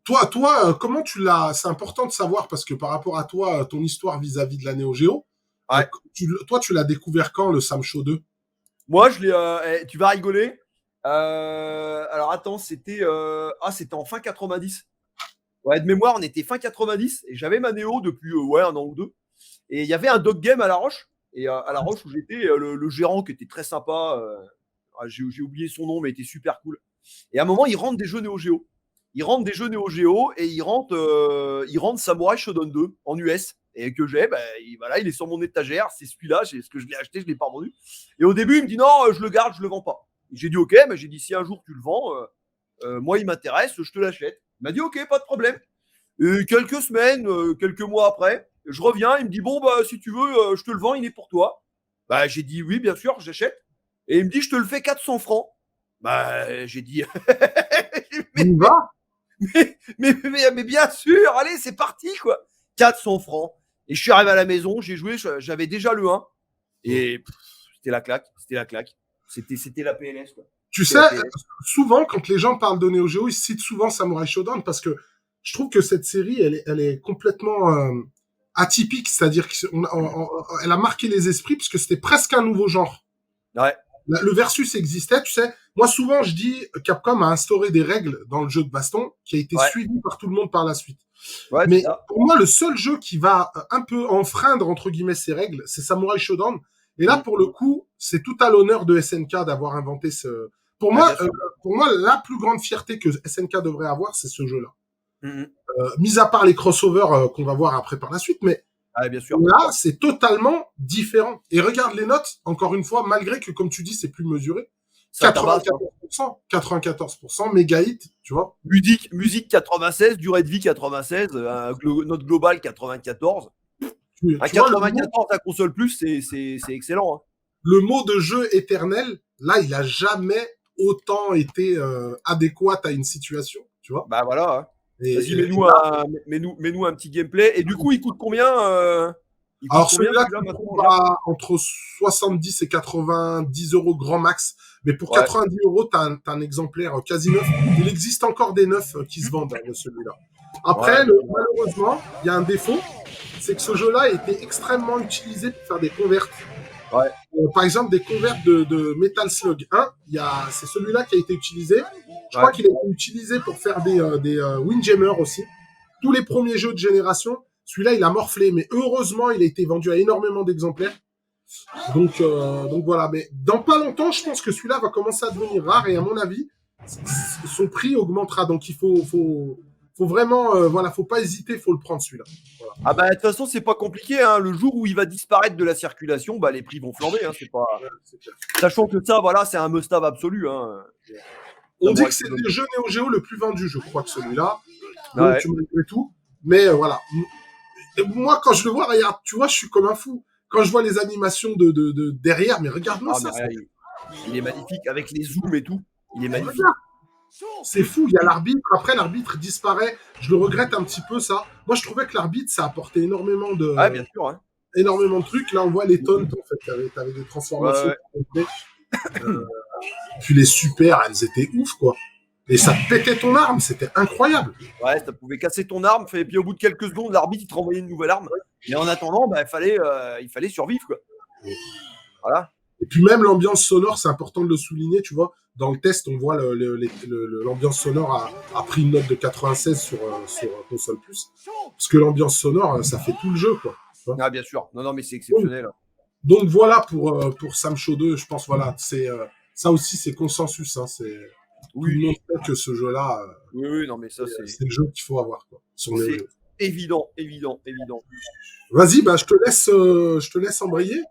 Alors, comment tu l'as. C'est important de savoir parce que par rapport à toi, ton histoire vis-à-vis de la Neo Geo, Ouais. toi, tu l'as découvert quand, le Sam Show 2? Moi, tu vas rigoler. Alors attends, c'était en fin 90. Ouais, de mémoire, on était fin 90 et j'avais ma Néo depuis ouais, un an ou deux. Et il y avait un dog game à La Roche. Et à La Roche où j'étais, le gérant qui était très sympa, j'ai oublié son nom, mais il était super cool. Et à un moment, il rentre des jeux Neo Geo. Il rentre des jeux Neo Geo et il rentre Samurai Shodown 2 en US. Et que j'ai, voilà, il est sur mon étagère, c'est celui-là, ce que je l'ai acheté, je ne l'ai pas vendu. Et au début, il me dit non, je le garde, je ne le vends pas. Et j'ai dit ok, mais j'ai dit si un jour tu le vends, moi il m'intéresse, je te l'achète. Il m'a dit ok, pas de problème. Et quelques semaines, quelques mois après, je reviens, il me dit bon bah si tu veux, je te le vends, il est pour toi. Bah j'ai dit oui, bien sûr, j'achète. Et il me dit je te le fais 400 francs. Bah j'ai dit On y va? mais bien sûr, allez, c'est parti quoi. 400 francs. Et je suis arrivé à la maison, j'ai joué, j'avais déjà le 1 et c'était la claque, c'était la claque. C'était la PLS quoi. Tu sais, souvent, quand les gens parlent de Neo Geo, ils citent souvent Samurai Shodown parce que je trouve que cette série, elle est complètement atypique, c'est-à-dire qu'elle a marqué les esprits puisque c'était presque un nouveau genre. Ouais. Le versus existait, tu sais. Moi, souvent, je dis Capcom a instauré des règles dans le jeu de baston qui a été suivi par tout le monde par la suite. Ouais, mais pour moi, le seul jeu qui va un peu enfreindre, entre guillemets, ces règles, c'est Samurai Shodown. Et là, pour le coup, c'est tout à l'honneur de SNK d'avoir inventé ce... Pour moi, la plus grande fierté que SNK devrait avoir, c'est ce jeu-là. Mis à part les crossovers qu'on va voir après par la suite, mais bien sûr. Là, c'est totalement différent. Et regarde les notes, encore une fois, malgré que, comme tu dis, c'est plus mesuré. 94%, 94%, méga hit, tu vois. Musique 96, durée de vie 96, notre global 94. Un 94 à console plus, c'est excellent. Hein. Le mot de jeu éternel, là, il a jamais autant été adéquat à une situation, tu vois. Bah voilà. Hein. Vas-y, mets-nous un petit gameplay. Et du coup, il coûte combien Alors celui-là, entre 70 et 90 euros grand max. Mais pour 90 euros, t'as un exemplaire quasi neuf. Il existe encore des neufs qui se vendent de celui-là. Après, malheureusement, il y a un défaut, c'est que ce jeu-là a été extrêmement utilisé pour faire des converts. Par exemple, des converts de Metal Slug 1, c'est celui-là qui a été utilisé. Je crois qu'il a été utilisé pour faire des Windjammer aussi. Tous les premiers jeux de génération, celui-là, il a morflé, mais heureusement, il a été vendu à énormément d'exemplaires. Donc voilà. Mais dans pas longtemps, je pense que celui-là va commencer à devenir rare et à mon avis, son prix augmentera. Donc il faut vraiment, faut pas hésiter, faut le prendre celui-là. Voilà. Ah bah de toute façon, c'est pas compliqué. Hein. Le jour où il va disparaître de la circulation, bah les prix vont flamber. Hein. C'est pas. Sachant que ça, voilà, c'est un must-have absolu. Hein. On dit que c'est le jeu Neo Geo le plus vendu, je crois que celui-là. Donc tu me tout. Mais voilà. Et moi, quand je le vois, regarde, tu vois, je suis comme un fou. Quand je vois les animations de derrière, mais regarde-moi ça. Il est magnifique avec les zooms et tout. Il est magnifique. C'est fou, il y a l'arbitre. Après, l'arbitre disparaît. Je le regrette un petit peu, ça. Moi, je trouvais que l'arbitre, ça apportait énormément de. Ah, bien sûr. Hein. Énormément de trucs. Là, on voit les taunts, en fait. T'avais des transformations. Puis les super, elles étaient ouf, quoi. Et ça pétait ton arme, c'était incroyable. Ouais, ça pouvait casser ton arme. Et puis au bout de quelques secondes, l'arbitre, il te renvoyait une nouvelle arme. Et en attendant, bah, il fallait survivre, quoi. Voilà. Et puis même l'ambiance sonore, c'est important de le souligner, tu vois. Dans le test, on voit l'ambiance sonore a pris une note de 96 sur console plus. Parce que l'ambiance sonore, ça fait tout le jeu, quoi. Ah, bien sûr. Non, mais c'est exceptionnel. Donc voilà pour Sam Show 2, je pense, voilà, c'est ça aussi, c'est consensus. Hein, c'est tout le monde sait que ce jeu-là, oui, non, mais ça, c'est le jeu qu'il faut avoir, quoi. C'est évident. Vas-y, bah je te laisse embrayer.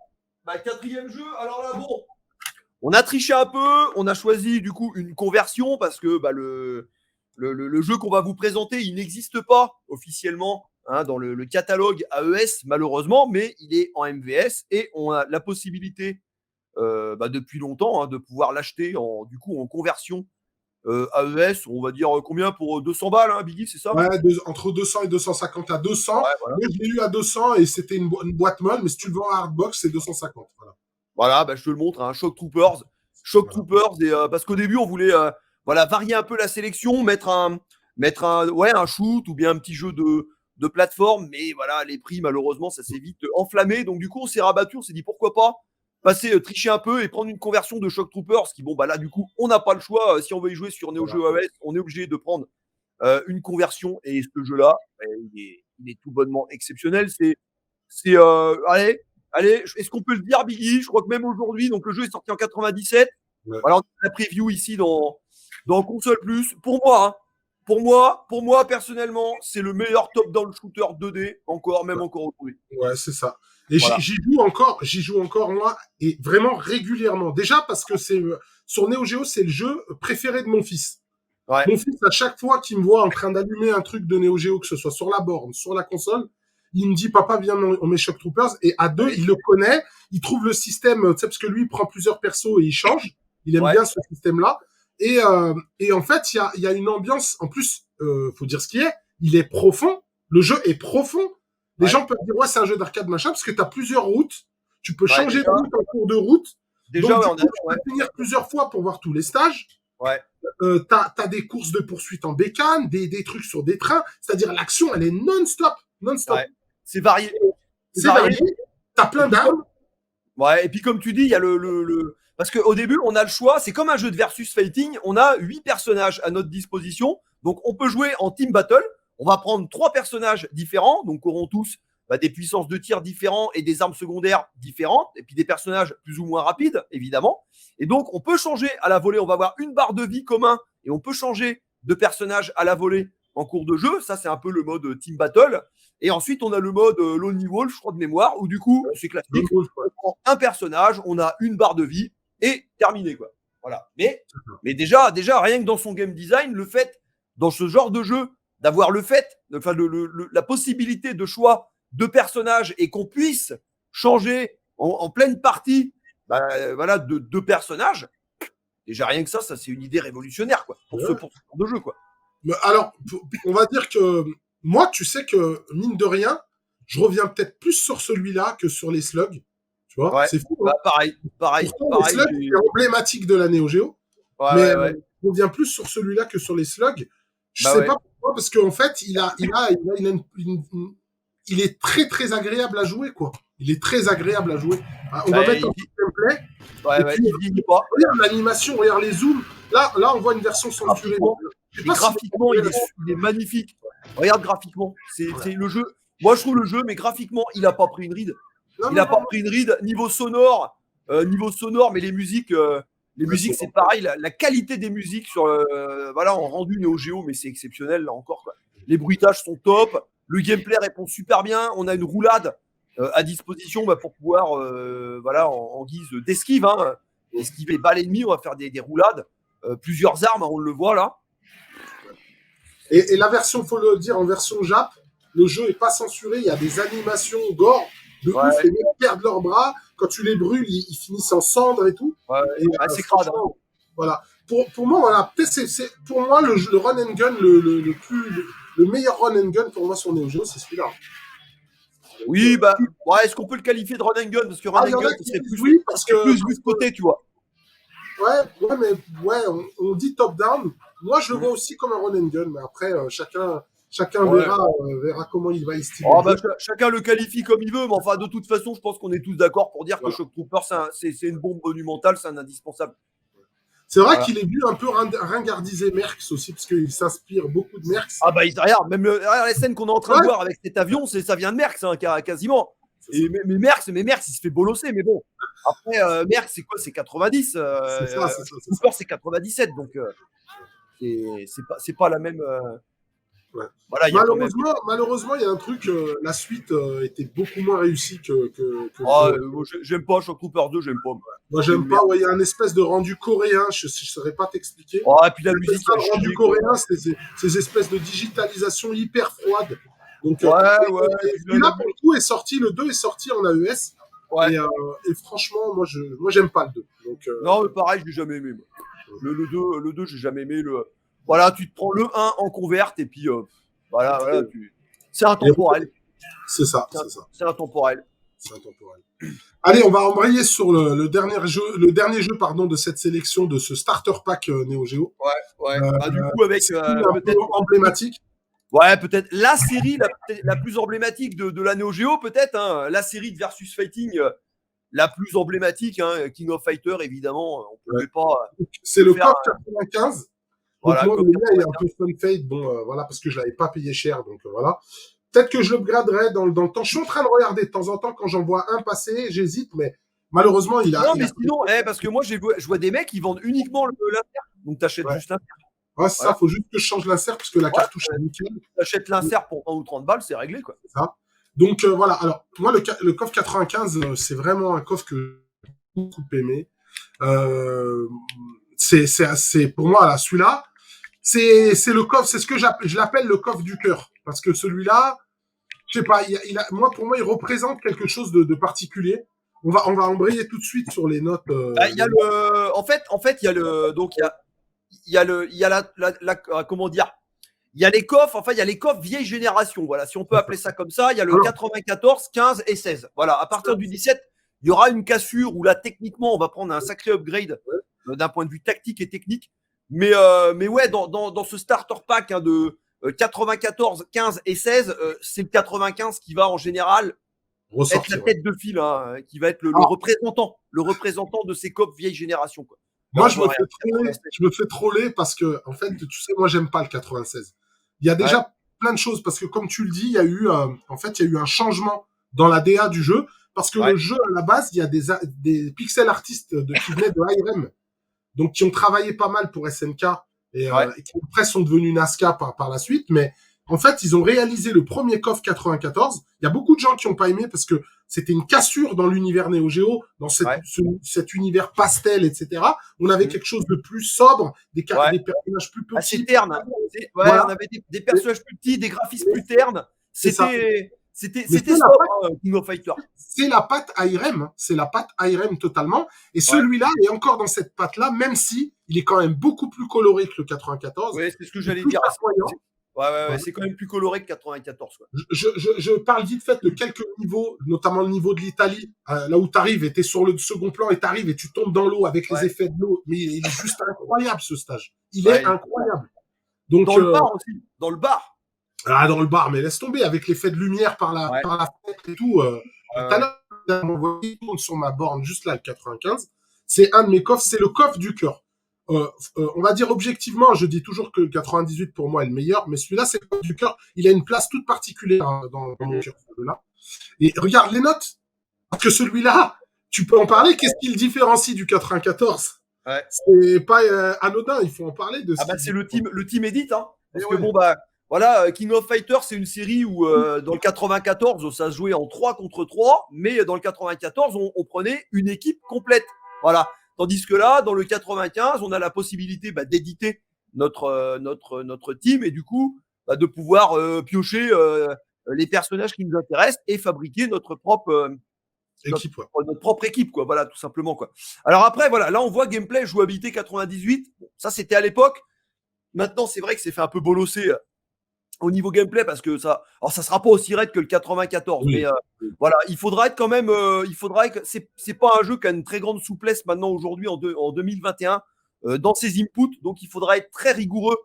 Bah, 4e jeu, alors là, bon. On a triché un peu, on a choisi du coup une conversion parce que bah, le le jeu qu'on va vous présenter, il n'existe pas officiellement dans le catalogue AES, malheureusement, mais il est en MVS et on a la possibilité depuis longtemps de pouvoir l'acheter en conversion AES. On va dire combien pour 200 balles, Biggie, c'est ça? Ouais, entre 200 et 250 à 200. Ouais, voilà. Moi, je l'ai eu à 200 et c'était une boîte molle, mais si tu le vends en hardbox, c'est 250. Voilà, je te le montre, Shock Troopers. Shock Troopers, et, parce qu'au début, on voulait varier un peu la sélection, mettre un shoot ou bien un petit jeu de plateforme, mais voilà, les prix, malheureusement, ça s'est vite enflammé. Donc, du coup, on s'est rabattu, on s'est dit pourquoi pas tricher un peu et prendre une conversion de Shock Troopers, qui, là, du coup, on n'a pas le choix. Si on veut y jouer sur Neo Geo AES, on est obligé de prendre une conversion. Et ce jeu-là, il est tout bonnement exceptionnel. Allez, est-ce qu'on peut le dire, Biggie? Je crois que même aujourd'hui, donc le jeu est sorti en 97. Ouais. Voilà, on a la preview ici dans Console Plus. Pour moi, personnellement, c'est le meilleur top-down shooter 2D encore aujourd'hui. Ouais, c'est ça. Et voilà. J'y joue encore moi, et vraiment régulièrement. Déjà parce que sur Neo Geo, c'est le jeu préféré de mon fils. Ouais. Mon fils, à chaque fois qu'il me voit en train d'allumer un truc de Neo Geo, que ce soit sur la borne, sur la console, il me dit, papa, viens, on met Shock Troopers. Et à deux, il le connaît, il trouve le système, tu sais, parce que lui, il prend plusieurs persos et il change. Il aime bien ce système-là. Et en fait, il y a une ambiance, en plus, faut dire ce qu'il est, il est profond. Le jeu est profond. Les gens peuvent dire, ouais, c'est un jeu d'arcade, machin, parce que tu as plusieurs routes. Tu peux changer de route en cours de route. Déjà, donc, tu peux finir plusieurs fois pour voir tous les stages. Ouais. T'as des courses de poursuite en bécane, des trucs sur des trains. C'est-à-dire, l'action, elle est non-stop. Non-stop. Ouais. C'est varié. C'est varié. T'as plein d'armes. Ouais, et puis comme tu dis, il y a parce qu'au début, on a le choix. C'est comme un jeu de versus fighting. On a 8 personnages à notre disposition. Donc, on peut jouer en team battle. On va prendre 3 personnages différents. Donc, auront tous des puissances de tir différentes et des armes secondaires différentes. Et puis, des personnages plus ou moins rapides, évidemment. Et donc, on peut changer à la volée. On va avoir une barre de vie commun. Et on peut changer de personnage à la volée en cours de jeu. Ça, c'est un peu le mode team battle. Et ensuite, on a le mode Lonely Wolf, je crois, de mémoire, où du coup, c'est classique. On prend un personnage, on a une barre de vie et terminé, quoi. Voilà. Mais déjà, rien que dans son game design, le fait, dans ce genre de jeu, d'avoir la possibilité de choix de personnages et qu'on puisse changer en pleine partie, de deux personnages, déjà rien que ça c'est une idée révolutionnaire, quoi, pour ce genre de jeu, quoi. Mais alors, on va dire que moi, tu sais que, mine de rien, je reviens peut-être plus sur celui-là que sur les slugs. Tu vois, ouais. C'est fou. Pareil. Les slugs, c'est emblématique de la Neo Geo. Mais je reviens plus sur celui-là que sur les slugs. Je sais pas pourquoi, parce qu'en fait, il est très, très agréable à jouer, quoi. Il est très agréable à jouer. On va mettre un petit gameplay. Il vieillit pas. Regarde l'animation, regarde les zooms. Là, on voit une version censurée. Graphiquement, il est magnifique. Regarde graphiquement. C'est le jeu. Moi, je trouve le jeu, mais graphiquement, il n'a pas pris une ride. Il n'a pas pris une ride. Niveau sonore, mais les musiques, c'est pareil. La qualité des musiques en rendu Neo Geo, mais c'est exceptionnel là encore, quoi. Les bruitages sont top. Le gameplay répond super bien. On a une roulade à disposition pour pouvoir, en guise d'esquive, esquiver les balles ennemies. On va faire des roulades. Plusieurs armes, on le voit là. Et la version, faut le dire, en version Jap, le jeu est pas censuré. Il y a des animations gore de ouf. Les mecs perdent leurs bras. Quand tu les brûles, ils finissent en cendres et tout. C'est crade. Voilà. Pour moi, voilà. C'est pour moi le run and gun le meilleur run and gun pour moi sur Neo Geo, c'est celui-là. Oui, est-ce qu'on peut le qualifier de run and gun, parce que run and gun, c'est plus vu de côté, tu vois. On dit top down. Moi, je le vois aussi comme un run and gun, mais après, chacun verra comment il va estimer. Chacun le qualifie comme il veut, mais enfin, de toute façon, je pense qu'on est tous d'accord pour dire que Shock Trooper, c'est une bombe monumentale, c'est un indispensable. C'est vrai qu'il est vu un peu ringardiser Merckx aussi, parce qu'il s'inspire beaucoup de Merckx. Regarde, même la scène qu'on est en train de voir avec cet avion, ça vient de Merckx, quasiment. Mais Merckx, il se fait bolosser, mais bon. Après, Merckx, c'est quoi? C'est 90. Trooper, c'est 97, donc c'est pas la même. Ouais. Voilà, il y a quand même. Malheureusement, il y a un truc, la suite était beaucoup moins réussie que le Ah, jeu. moi, j'aime pas Shock Trooper 2, j'aime pas. Moi, C'est une j'aime pas. merde. Ouais, il y a un espèce de rendu coréen. Je saurais pas t'expliquer. Oh, et puis la C'est musique ça, à le rendu chier, quoi. coréen, c'est ces espèces de digitalisation hyper froide. Donc, Ouais, ouais, et puis celui-là, pour le coup, est sorti. Le 2 est sorti en AES. ouais. Et franchement, moi, j'aime pas le 2. Donc, Non, mais pareil, je l'ai jamais aimé. Moi. Le 2 j'ai jamais aimé. Voilà, tu te prends le 1 en converte et puis voilà, c'est intemporel. C'est ça, c'est ça. C'est intemporel. C'est intemporel. Allez, on va embrayer sur le dernier jeu pardon, de cette sélection de ce starter pack Neo Geo. Ouais, ouais. Bah, du coup, avec peut-être emblématique. Ouais, peut-être la série la plus emblématique de la Neo Geo, peut-être. Hein, la série de Versus Fighting la plus emblématique, hein, King of Fighter, évidemment. On pouvait pas. C'est le CoF 95. Voilà, donc, moi, il est un peu fun fade, bon, voilà, parce que je l'avais pas payé cher, donc voilà. Peut-être que je le graderai dans le temps. Je suis en train de regarder de temps en temps quand j'en vois un passer, j'hésite, mais malheureusement, il a. Non, mais sinon, parce que moi, je vois des mecs qui vendent uniquement l'insert. Donc, t'achètes juste l'insert. Ouais, c'est ça, faut juste que je change l'insert parce que la cartouche est nickel. T'achètes l'insert pour 20 ou 30 balles, c'est réglé, quoi. C'est ça. Donc, voilà. Alors, moi, le CoF 95, c'est vraiment un CoF que j'ai beaucoup aimé. C'est pour moi, là, celui-là, c'est le coffre, c'est ce que je l'appelle le coffre du cœur. Parce que celui-là, je sais pas, pour moi, il représente quelque chose de particulier. On va embrayer tout de suite sur les notes. Il y a en fait, il y a donc il y a la comment dire, il y a les coffres, enfin, il y a les coffres vieille génération, voilà, si on peut appeler ça comme ça. Il y a le 94, 15 et 16. Voilà, à partir du 17, il y aura une cassure où là, techniquement, on va prendre un sacré upgrade d'un point de vue tactique et technique. Mais ouais, dans ce starter pack de 94, 15 et 16, c'est le 95 qui va en général être la tête de file, hein, qui va être le représentant de ces coffres vieille génération, quoi. Moi, je me fais troller parce que, en fait, tu sais, moi, j'aime pas le 96. Il y a déjà plein de choses parce que, comme tu le dis, il y a eu un changement dans la DA du jeu parce que le jeu, à la base, il y a des pixel artistes qui venaient de IRM, donc qui ont travaillé pas mal pour SNK et qui après sont devenus Nazca par la suite, mais en fait, ils ont réalisé le premier KOF 94. Il y a beaucoup de gens qui n'ont pas aimé parce que c'était une cassure dans l'univers Neo Geo, dans cet univers pastel, etc. On avait quelque chose de plus sobre, des personnages plus petits. Assez terne. Voilà. On avait des personnages plus petits, des graphismes plus ternes. C'était ça, King of Fighter. C'est la patte IRM, c'est la patte IRM totalement. Et celui-là est encore dans cette patte-là, même si il est quand même beaucoup plus coloré que le 94. Oui, c'est ce que j'allais dire. Ouais, c'est quand même plus coloré que 94. Ouais. Je parle vite fait de quelques niveaux, notamment le niveau de l'Italie, là où tu arrives et tu es sur le second plan et tu arrives et tu tombes dans l'eau avec les effets de l'eau. Mais il est juste incroyable, ce stage. Il est incroyable. Donc, dans le bar aussi. Dans le bar. Ah, dans le bar, mais laisse tomber avec l'effet de lumière par la fenêtre et tout. Tout à l'heure, il tourne sur ma borne juste là, le 95. C'est un de mes coffres, c'est le coffre du cœur. On va dire objectivement, je dis toujours que le 98 pour moi est le meilleur, mais celui-là, c'est le coffre du cœur. Il a une place toute particulière dans mon cœur. Là. Et regarde les notes. Parce que celui-là, tu peux en parler. Qu'est-ce qui le différencie du 94 ? C'est pas anodin, il faut en parler de ça. C'est le team edit, hein. Parce que voilà, King of Fighters, c'est une série où dans le 94, ça se jouait en 3 contre 3, mais dans le 94, on prenait une équipe complète. Voilà. Tandis que là, dans le 95, on a la possibilité d'éditer notre team et du coup, de pouvoir piocher les personnages qui nous intéressent et fabriquer notre propre équipe, quoi. Voilà, tout simplement, quoi. Alors après, voilà, là, on voit gameplay, jouabilité 98. Bon, ça, c'était à l'époque. Maintenant, c'est vrai que c'est fait un peu bolosser au niveau gameplay parce que ça sera pas aussi raide que le 94, mais voilà, il faudra être quand même, c'est pas un jeu qui a une très grande souplesse maintenant aujourd'hui en 2021 dans ses inputs, donc il faudra être très rigoureux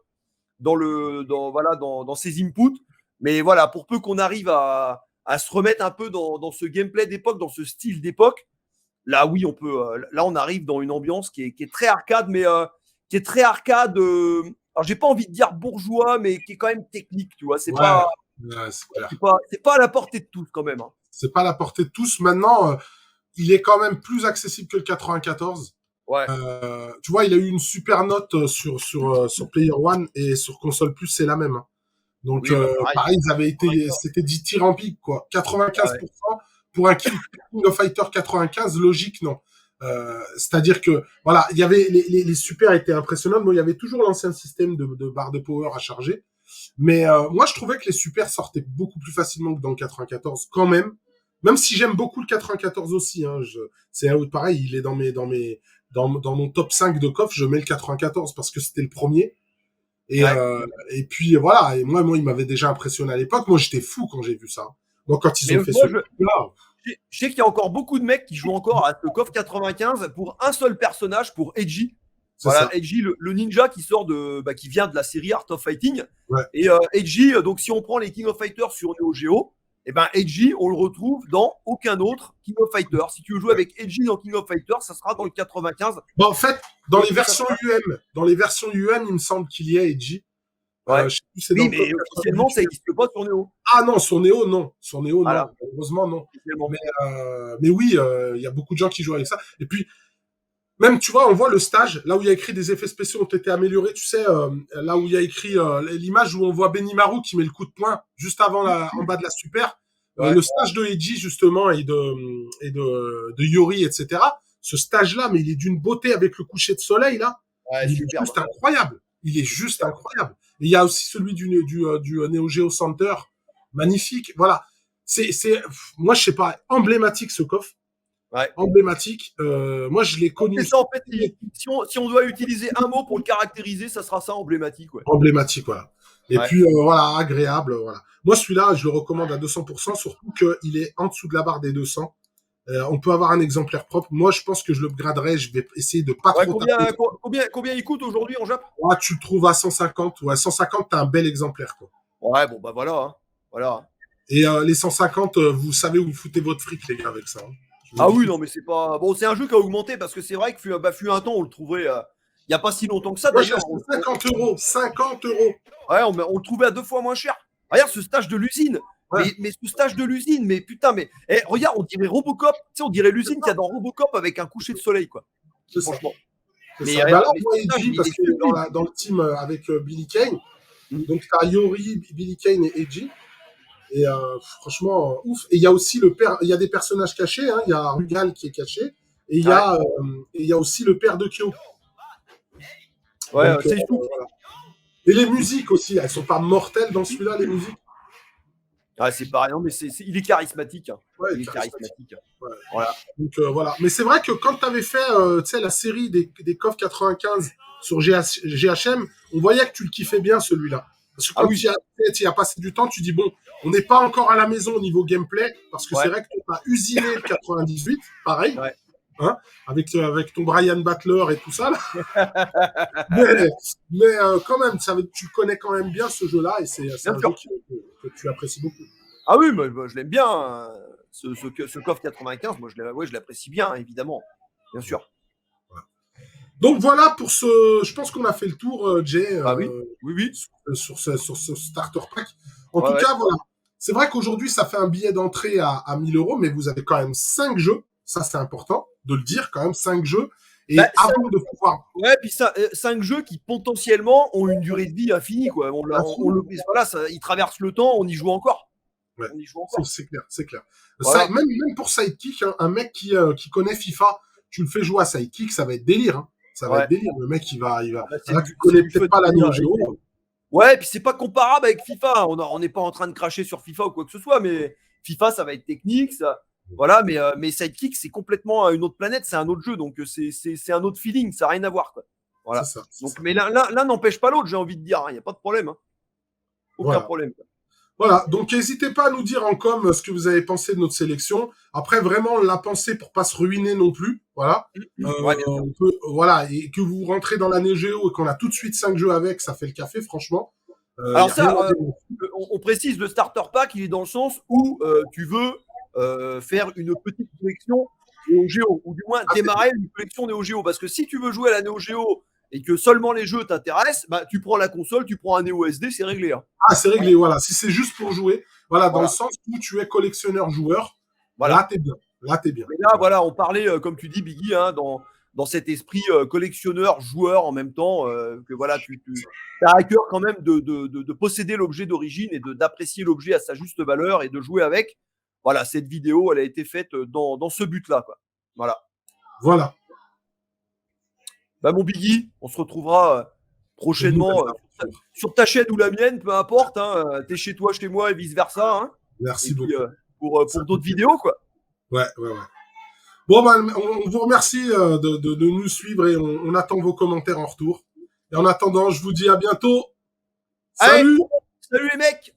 dans ses inputs, mais voilà, pour peu qu'on arrive à se remettre un peu dans ce gameplay d'époque, dans ce style d'époque, là oui, on peut, là on arrive dans une ambiance qui est très arcade, mais qui est très arcade. Alors, j'ai pas envie de dire bourgeois, mais qui est quand même technique, tu vois. C'est pas à la portée de tous, quand même. Hein. C'est pas à la portée de tous. Maintenant, il est quand même plus accessible que le 94. Ouais. Tu vois, il a eu une super note sur Player One et sur Console Plus, c'est la même. Hein. Donc, Oui, bah, pareil. pareil, ils avaient été, c'était dithyrambique, quoi. 95% pour un King of Fighter 95, logique, non. C'est-à-dire que, voilà, il y avait, les super étaient impressionnants, mais il y avait toujours l'ancien système de barre de power à charger. Mais, moi, je trouvais que les super sortaient beaucoup plus facilement que dans le 94, quand même. Même si j'aime beaucoup le 94 aussi, hein, c'est pareil, il est dans mon top 5 de coffre, je mets le 94 parce que c'était le premier. Et puis voilà, et moi il m'avait déjà impressionné à l'époque. Moi j'étais fou quand j'ai vu ça. Moi quand ils ont fait ce là, je sais qu'il y a encore beaucoup de mecs qui jouent encore à ce KOF 95 pour un seul personnage, pour Edgy. Voilà, Edgy, le ninja qui sort qui vient de la série Art of Fighting. Ouais. Et Edgy, donc si on prend les King of Fighters sur Neo Geo, et ben Edgy, on le retrouve dans aucun autre King of Fighters. Si tu veux jouer avec Edgy dans King of Fighters, ça sera dans le 95. Bon, en fait, dans les versions UM, il me semble qu'il y a Edgy. Ouais. Oui, mais officiellement, ça n'existe pas sur Neo. Ah non, sur Neo, non. Sur Neo, voilà. Non. Heureusement, non. Mais oui, il y a beaucoup de gens qui jouent avec ça. Et puis, même, tu vois, on voit le stage, là où il y a écrit des effets spéciaux ont été améliorés, tu sais, là où il y a écrit l'image où on voit Benimaru qui met le coup de poing juste avant en bas de la super. Le stage de Eiji, justement, et de Yori, etc. Ce stage-là, mais il est d'une beauté avec le coucher de soleil, là. Ouais, il est juste incroyable. Il est juste incroyable. Et il y a aussi celui du Neo Geo Center. Magnifique. Voilà. Moi, je sais pas, emblématique ce coffre. Ouais. Emblématique. Moi, je l'ai connu. C'est ça, en fait, si on doit utiliser un mot pour le caractériser, ça sera ça, emblématique. Ouais. Emblématique, voilà. Et puis, voilà, agréable, voilà. Moi, celui-là, je le recommande à 200%, surtout qu'il est en dessous de la barre des 200. On peut avoir un exemplaire propre. Moi, je pense que je le graderai. Je vais essayer de pas trop... Combien il coûte aujourd'hui en Jap? Ouais, tu le trouves à 150. Ouais, 150, t'as un bel exemplaire, quoi. Ouais, bon, bah voilà. Hein. Voilà. Et les 150, vous savez où vous foutez votre fric, les gars, avec ça. Hein. Ah oui, non, mais c'est pas... Bon, c'est un jeu qui a augmenté, parce que c'est vrai que fut un temps, on le trouvait... Il n'y a pas si longtemps que ça, d'ailleurs. 50 euros. 50 euros. Ouais, on le trouvait à 2 fois moins cher. Regarde ce stage de l'usine. Ouais. Mais ce stage de l'usine, mais putain, mais regarde, on dirait Robocop. Tu sais, on dirait l'usine qu'il y a dans Robocop avec un coucher de soleil, quoi. C'est franchement. Mais alors, moi, Eiji, parce que dans le team avec Billy Kane, donc tu as Yori, Billy Kane et Eiji. Et franchement, ouf. Et il y a aussi il y a des personnages cachés. Hein. Il y a Rugal qui est caché. Et il y a aussi le père de Kyo. Ouais, c'est tout. Voilà. Et les musiques aussi, elles sont pas mortelles dans celui-là, les musiques. Ah, c'est pareil, non, mais il est charismatique. Hein. Ouais, il est charismatique. Ouais. Voilà. Donc voilà. Mais c'est vrai que quand tu avais fait la série des KOF 95 sur GHM, on voyait que tu le kiffais bien celui-là. Parce que quand tu y as passé du temps, tu dis bon, on n'est pas encore à la maison au niveau gameplay, parce que c'est vrai que tu as usiné le 98, pareil. Ouais. Hein, avec ton Brian Butler et tout ça là. mais quand même, tu connais quand même bien ce jeu-là et c'est un jeu que tu apprécies beaucoup. Ah oui, moi, je l'aime bien. Hein. Ce KOF 95, moi je l'apprécie bien, évidemment. Bien sûr. Voilà. Donc voilà pour ce. Je pense qu'on a fait le tour, Jay. Oui. Sur ce starter pack. En tout cas, voilà. C'est vrai qu'aujourd'hui, ça fait un billet d'entrée à 1000 €, mais vous avez quand même 5 jeux. Ça, c'est important de le dire, quand même, 5 jeux. Et avant de pouvoir... Ouais, puis 5 jeux qui, potentiellement, ont une durée de vie infinie, quoi. Voilà, ils traversent le temps, on y joue encore. Ouais. On y joue encore. C'est clair. Voilà. Ça, même pour Sidekick, hein, un mec qui connaît FIFA, tu le fais jouer à Sidekick, ça va être délire. Hein. Ça va être délire. Le mec, il va... Là, tu connais peut-être pas la Neo Geo. Ouais, puis c'est pas comparable avec FIFA. On n'est pas en train de cracher sur FIFA ou quoi que ce soit, mais FIFA, ça va être technique, ça... Voilà, mais Sidekick, c'est complètement une autre planète, c'est un autre jeu, donc c'est un autre feeling, ça n'a rien à voir. Quoi. Voilà. C'est ça. Mais l'un n'empêche pas l'autre, j'ai envie de dire, il n'y a pas de problème. Hein. Aucun problème. Voilà, donc n'hésitez pas à nous dire en com ce que vous avez pensé de notre sélection. Après, vraiment, la pensée pour pas se ruiner non plus. Voilà. Voilà, et que vous rentrez dans la Neo Geo et qu'on a tout de suite 5 jeux avec, ça fait le café, franchement. Alors ça, on précise, le starter pack, il est dans le sens où tu veux faire une petite collection Neo Geo, ou du moins démarrer une collection Neo Geo. Parce que si tu veux jouer à la Neo Geo et que seulement les jeux t'intéressent, bah, tu prends la console, tu prends un Neo SD, c'est réglé. Hein. Ah, c'est réglé, voilà. Si c'est juste pour jouer, voilà, dans le sens où tu es collectionneur-joueur, là, t'es bien. Mais là, voilà, on parlait, comme tu dis, Biggie, hein, dans dans cet esprit collectionneur, joueur en même temps, que voilà, tu as à cœur quand même de posséder l'objet d'origine et d'apprécier l'objet à sa juste valeur et de jouer avec. Voilà, cette vidéo, elle a été faite dans ce but-là, quoi. Voilà. Voilà. Bah, mon Biggie, on se retrouvera prochainement sur ta chaîne ou la mienne, peu importe. Hein, t'es chez toi, chez moi et vice versa. Hein. Merci et puis, beaucoup. pour d'autres vidéos, quoi. Ouais. Bon, bah, on vous remercie de nous suivre et on attend vos commentaires en retour. Et en attendant, je vous dis à bientôt. Salut! Allez, salut les mecs!